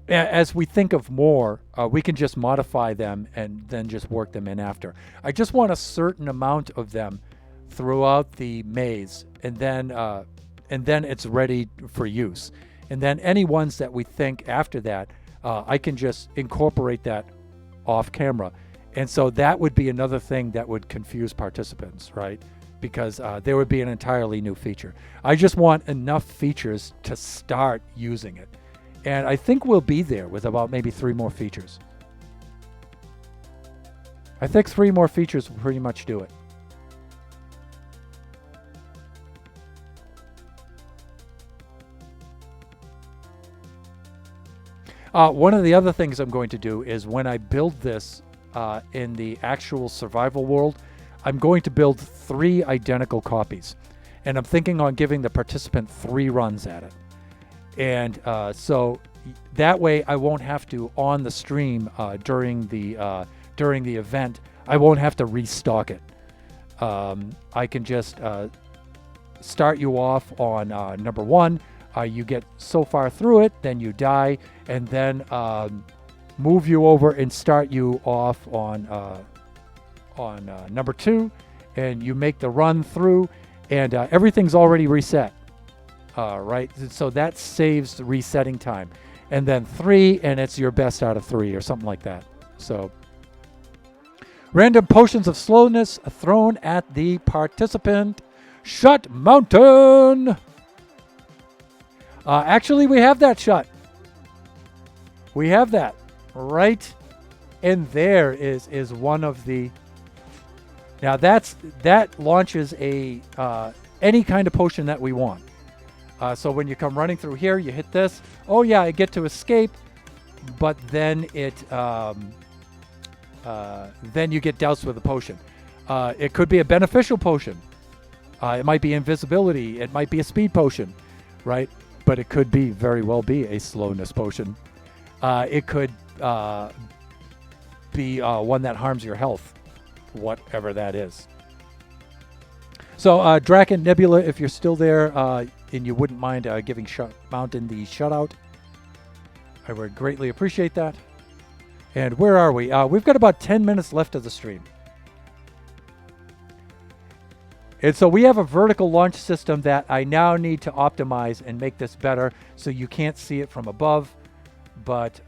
as we think of more, we can just modify them and then just work them in after. I just want a certain amount of them throughout the maze, and then it's ready for use. And then any ones that we think after that, I can just incorporate that off camera. And so that would be another thing that would confuse participants, right? Because there would be an entirely new feature. I just want enough features to start using it. And I think we'll be there with about maybe 3 more features. I think 3 more features will pretty much do it. One of the other things I'm going to do is when I build this in the actual survival world, I'm going to build 3 identical copies. And I'm thinking on giving the participant 3 runs at it. And so that way I won't have to, on the stream during the event, I won't have to restock it. I can just start you off on number 1. You get so far through it, then you die, and then move you over and start you off on number 2, and you make the run through, and everything's already reset. Right, so that saves the resetting time. And then 3, and it's your best out of 3 or something like that. So random potions of slowness thrown at the participant. Shut Mountain. Actually, we have that shut. We have that right in there. Is one of the. Now that launches a any kind of potion that we want. So when you come running through here, you hit this. Oh yeah, I get to escape, but then then you get doused with a potion. It could be a beneficial potion. It might be invisibility. It might be a speed potion, right? But it could be very well be a slowness potion. It could be one that harms your health, whatever that is. So Draken Nebula, if you're still there, and you wouldn't mind giving Mountain the shutout, I would greatly appreciate that. And where are we? We've got about 10 minutes left of the stream. And so we have a vertical launch system that I now need to optimize and make this better so you can't see it from above. But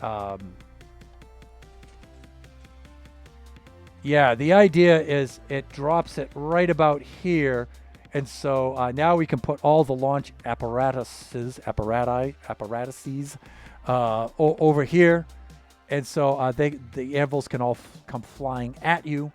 yeah, the idea is it drops it right about here. And so now we can put all the launch apparatuses over here. And so the anvils can all come flying at you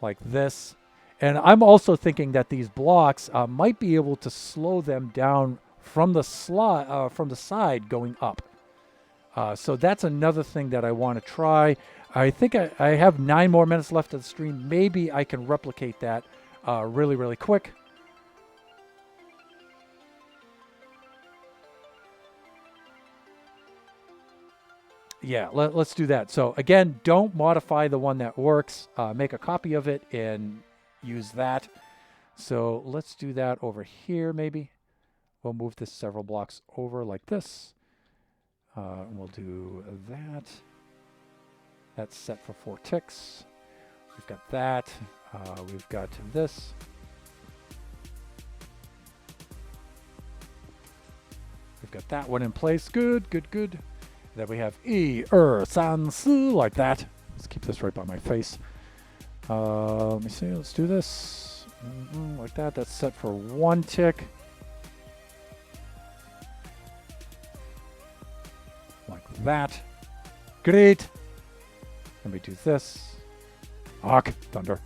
like this. And I'm also thinking that these blocks might be able to slow them down from the side going up. So that's another thing that I want to try. I think I have 9 more minutes left of the stream. Maybe I can replicate that really, really quick. Yeah, let's do that. So again, don't modify the one that works. Make a copy of it and use that. So let's do that over here maybe. We'll move this several blocks over like this. And we'll do that. That's set for 4 ticks. We've got that. We've got this. We've got that one in place. Good, good, good. Then we have san su like that. Let's keep this right by my face. Let me see. Let's do this like that. That's set for 1 tick. Like that. Great. Let me do this. Arc thunder.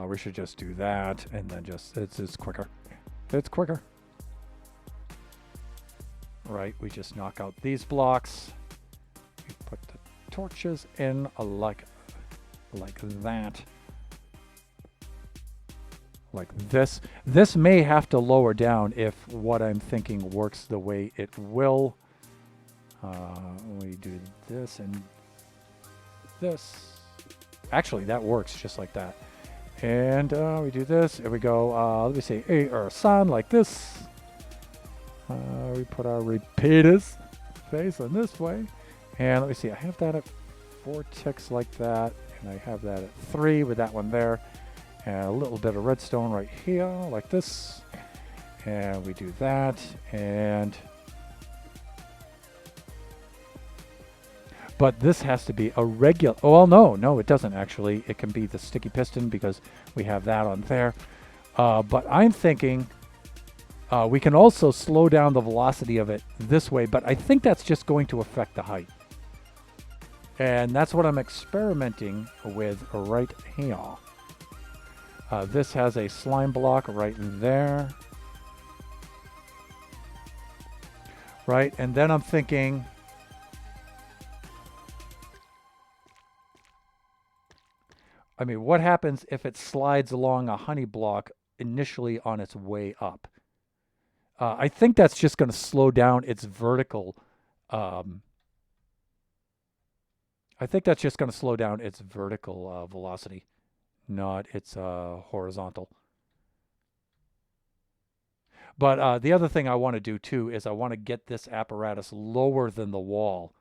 We should just do that, and then just it's quicker. It's quicker. Right, we just knock out these blocks. We put the torches in like that. Like this. This may have to lower down if what I'm thinking works the way it will. We do this and this. Actually, that works just like that. And we do this. Here we go. Let me say san like this. We put our repeaters face on this way. And let me see. I have that at 4 ticks like that. And I have that at 3 with that one there. And a little bit of redstone right here like this. And we do that. And but this has to be a regular. Oh, well, no, it doesn't actually. It can be the sticky piston because we have that on there. But I'm thinking we can also slow down the velocity of it this way. But I think that's just going to affect the height. And that's what I'm experimenting with right here. This has a slime block right there. Right, and then I'm thinking... I mean, what happens if it slides along a honey block initially on its way up? I think that's just going to slow down its vertical. I think that's just going to slow down its vertical velocity, not its horizontal. But the other thing I want to do too is I want to get this apparatus lower than the wall.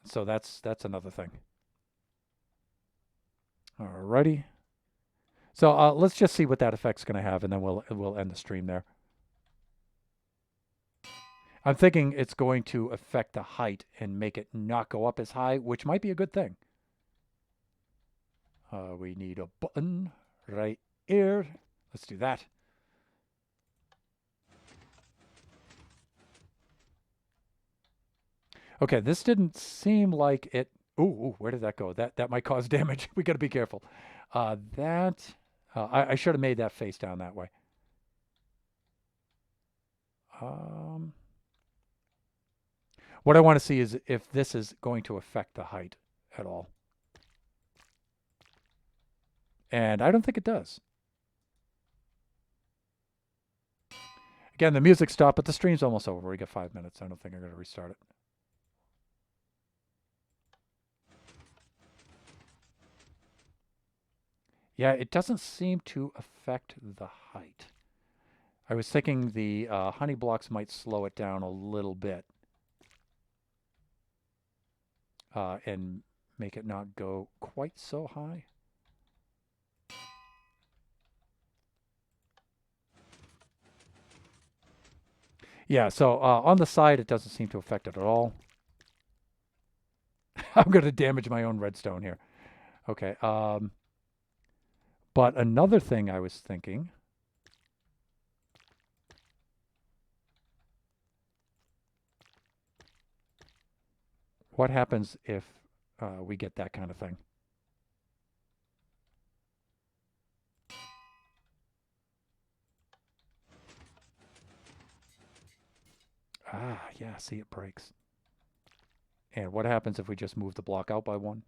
So that's another thing. Alrighty. So let's just see what that effect's going to have, and then we'll end the stream there. I'm thinking it's going to affect the height and make it not go up as high, which might be a good thing. We need a button right here. Let's do that. Okay, this didn't seem like it. Ooh, where did that go? That might cause damage. We got to be careful. I should have made that face down that way. What I want to see is if this is going to affect the height at all. And I don't think it does. Again, the music stopped, but the stream's almost over. We got 5 minutes. I don't think I'm going to restart it. Yeah, it doesn't seem to affect the height. I was thinking the honey blocks might slow it down a little bit and make it not go quite so high. Yeah, so on the side, it doesn't seem to affect it at all. I'm going to damage my own redstone here. Okay. But another thing I was thinking... What happens if we get that kind of thing? Ah, yeah, see, it breaks. And what happens if we just move the block out by one?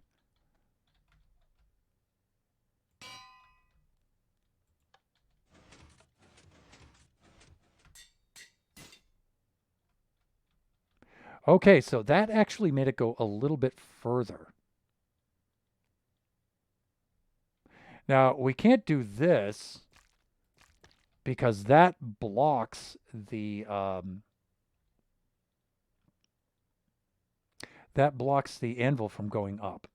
Okay, so that actually made it go a little bit further. Now, we can't do this because that blocks the anvil from going up.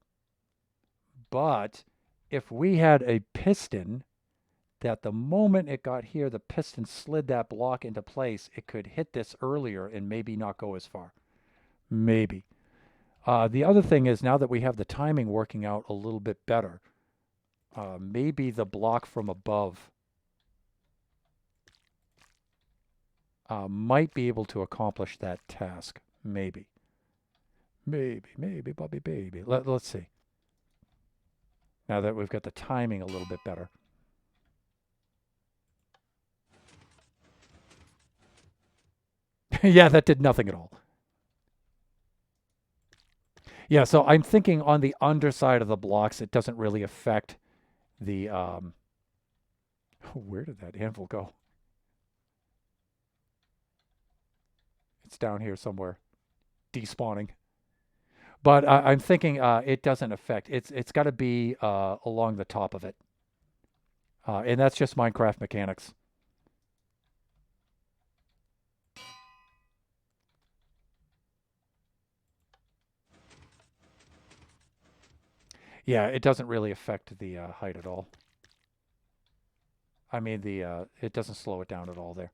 But if we had a piston that the moment it got here, the piston slid that block into place, it could hit this earlier and maybe not go as far. Maybe. The other thing is, now that we have the timing working out a little bit better, maybe the block from above might be able to accomplish that task. Maybe. Maybe, Bobby, baby. Let's see. Now that we've got the timing a little bit better. Yeah, that did nothing at all. Yeah, so I'm thinking on the underside of the blocks, it doesn't really affect the... where did that anvil go? It's down here somewhere, despawning. But I'm thinking it doesn't affect. It's got to be along the top of it. And that's just Minecraft mechanics. Yeah, it doesn't really affect the height at all. I mean, it doesn't slow it down at all there.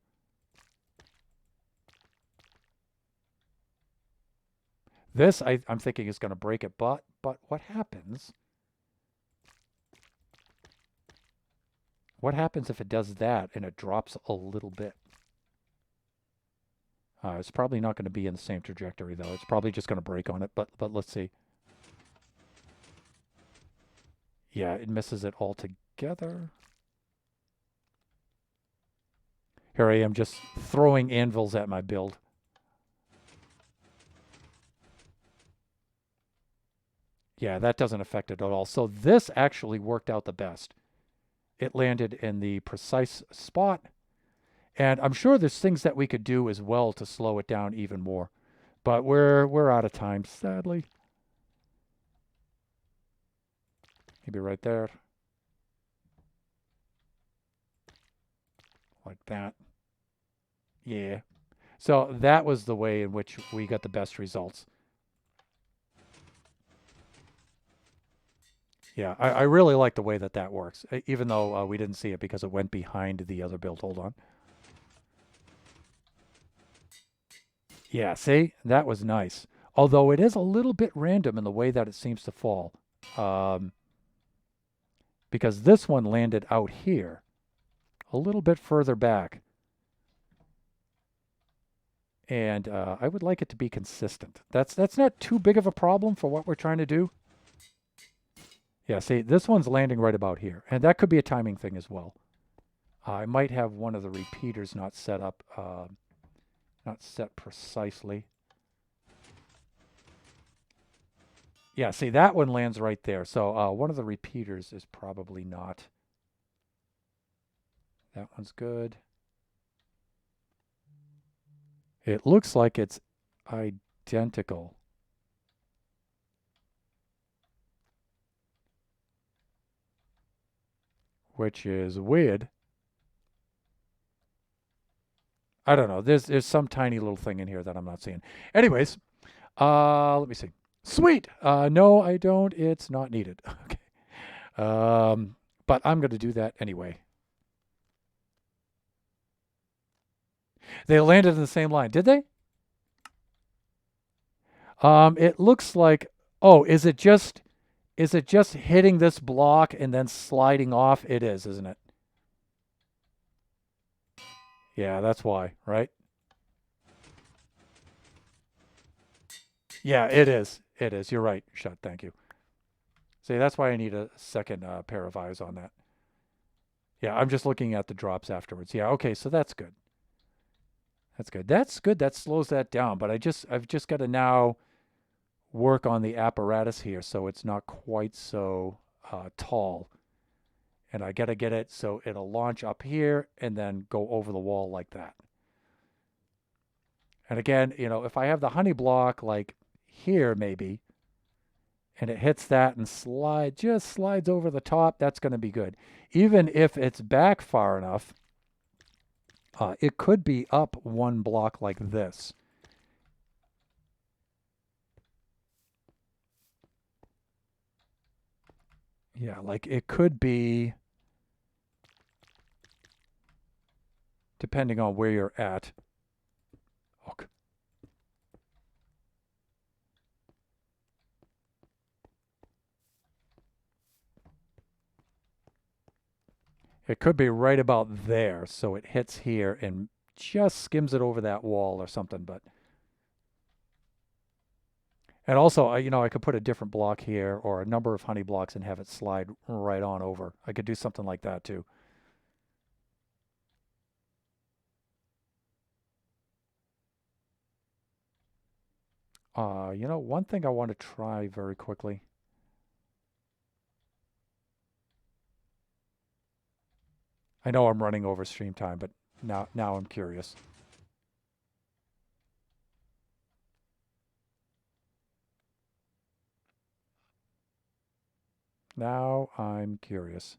This, I'm thinking, is going to break it, but what happens? What happens if it does that and it drops a little bit? It's probably not going to be in the same trajectory, though. It's probably just going to break on it, but let's see. Yeah, it misses it altogether. Here I am just throwing anvils at my build. Yeah, that doesn't affect it at all. So this actually worked out the best. It landed in the precise spot. And I'm sure there's things that we could do as well to slow it down even more. But we're out of time, sadly. Maybe right there. Like that. Yeah. So that was the way in which we got the best results. Yeah, I really like the way that that works, even though we didn't see it because it went behind the other build. Hold on. Yeah, see? That was nice. Although it is a little bit random in the way that it seems to fall. Um, because this one landed out here, a little bit further back. And I would like it to be consistent. That's not too big of a problem for what we're trying to do. Yeah, see, this one's landing right about here. And that could be a timing thing as well. I might have one of the repeaters not set up, not set precisely. Yeah, see, that one lands right there. So one of the repeaters is probably not. That one's good. It looks like it's identical. Which is weird. I don't know. There's some tiny little thing in here that I'm not seeing. Anyways, let me see. Sweet. No, I don't. It's not needed. Okay. But I'm going to do that anyway. They landed in the same line, did they? It looks like. Oh, is it just hitting this block and then sliding off? It is, isn't it? Yeah, that's why, right? Yeah, it is. It is. You're right, Shut. Thank you. See, that's why I need a second pair of eyes on that. Yeah, I'm just looking at the drops afterwards. Yeah, okay, so that's good. That's good. That's good. That slows that down. But I've just got to now work on the apparatus here so it's not quite so tall. And I got to get it so it'll launch up here and then go over the wall like that. And again, if I have the honey block like here maybe, and it hits that and just slides over the top, that's going to be good. Even if it's back far enough, it could be up one block like this. Yeah, like it could be, depending on where you're at. Okay. It could be right about there, so it hits here and just skims it over that wall or something. But and also, I could put a different block here or a number of honey blocks and have it slide right on over. I could do something like that too. One thing I want to try very quickly. I know I'm running over stream time, but now I'm curious. Now I'm curious.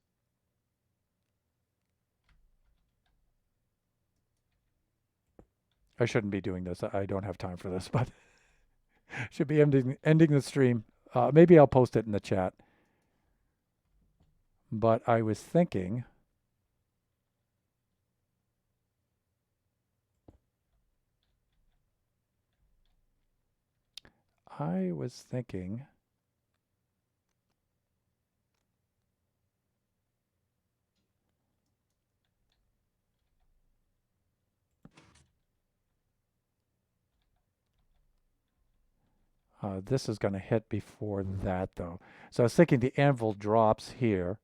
I shouldn't be doing this. I don't have time for this, but should be ending the stream. Maybe I'll post it in the chat. But I was thinking, this is going to hit before that, though. So I was thinking the anvil drops here.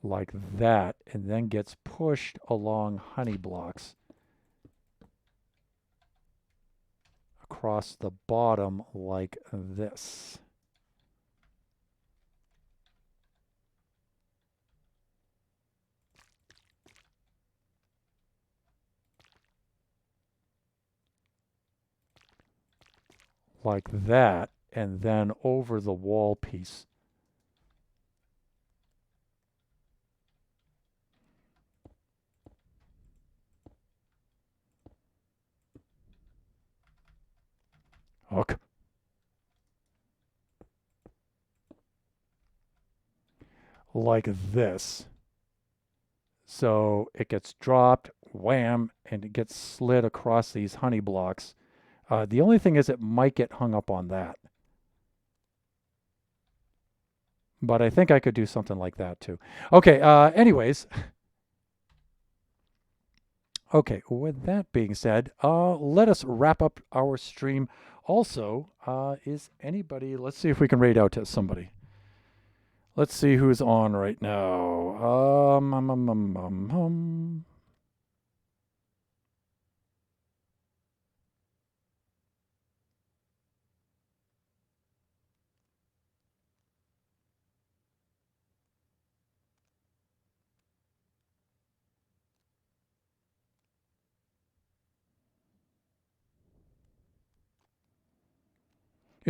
Like that, and then gets pushed along honey blocks across the bottom like this. Like that, and then over the wall piece. Hook. Like this. So it gets dropped, wham, and it gets slid across these honey blocks. The only thing is it might get hung up on that. But I think I could do something like that too. Okay, anyways. Okay, with that being said, let us wrap up our stream. Also, is anybody, let's see if we can raid out to somebody. Let's see who's on right now.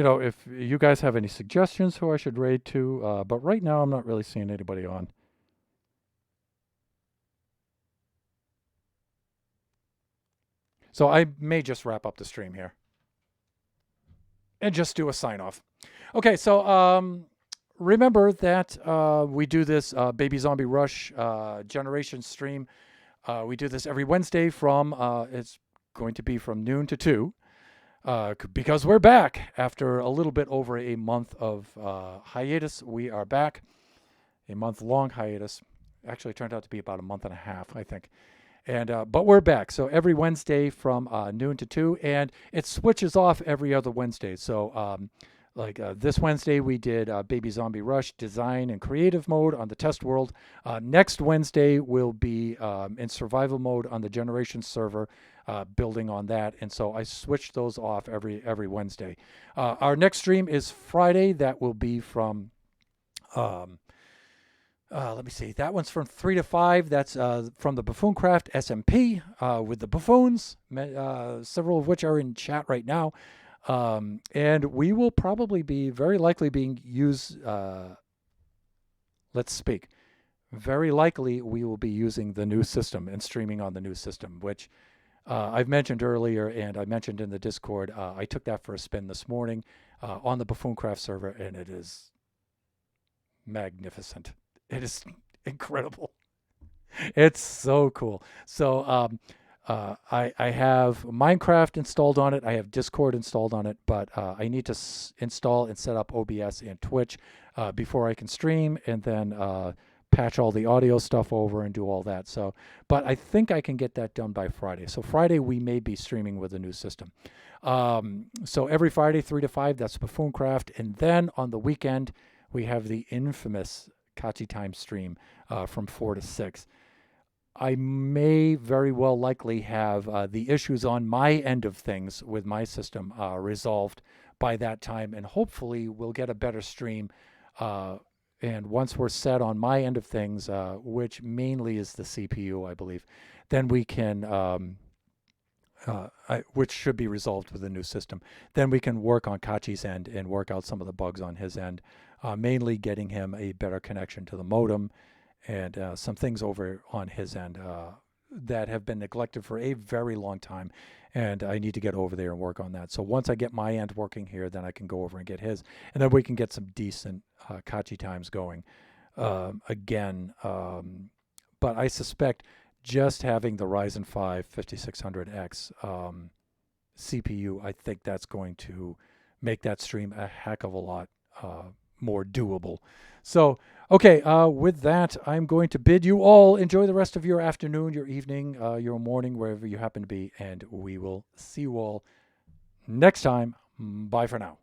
If you guys have any suggestions who I should raid to, but right now I'm not really seeing anybody on. So I may just wrap up the stream here and just do a sign off. Okay, so remember that we do this Baby Zombie Rush Generation stream. We do this every Wednesday from, it's going to be from noon to 2. Because we're back after a little bit over a month of hiatus. We are back, a month-long hiatus. Actually, it turned out to be about a month and a half, I think. And but we're back. So every Wednesday from noon to 2, and it switches off every other Wednesday. So Like this Wednesday, we did Baby Zombie Rush design and creative mode on the test world. Next Wednesday will be in survival mode on the generation server, building on that. And so I switched those off every Wednesday. Our next stream is Friday. That will be from um, let me see. That one's from 3 to 5. That's from the Buffooncraft SMP with the buffoons, several of which are in chat right now. And we will probably be very likely being used. Let's speak. Very likely we will be using the new system and streaming on the new system, which I've mentioned earlier, and I mentioned in the Discord. I took that for a spin this morning on the Buffooncraft server, and it is magnificent. It is incredible. It's so cool. So I have Minecraft installed on it. I have Discord installed on it, but I need to install and set up OBS and Twitch before I can stream, and then patch all the audio stuff over and do all that. So, but I think I can get that done by Friday. So Friday we may be streaming with a new system. So every Friday 3 to 5, that's Buffooncraft, and then on the weekend we have the infamous Kachi Time stream from 4 to 6. I may very well likely have the issues on my end of things with my system resolved by that time, and hopefully we'll get a better stream. And once we're set on my end of things, which mainly is the CPU, I believe, then we can, which should be resolved with the new system, then we can work on Kachi's end and work out some of the bugs on his end, mainly getting him a better connection to the modem, and some things over on his end that have been neglected for a very long time, and I need to get over there and work on that. So once I get my end working here, then I can go over and get his, and then we can get some decent Kachi times going again. But I suspect just having the Ryzen 5 5600X CPU, I think that's going to make that stream a heck of a lot more doable. So, okay, with that, I'm going to bid you all enjoy the rest of your afternoon, your evening, your morning, wherever you happen to be, and we will see you all next time. Bye for now.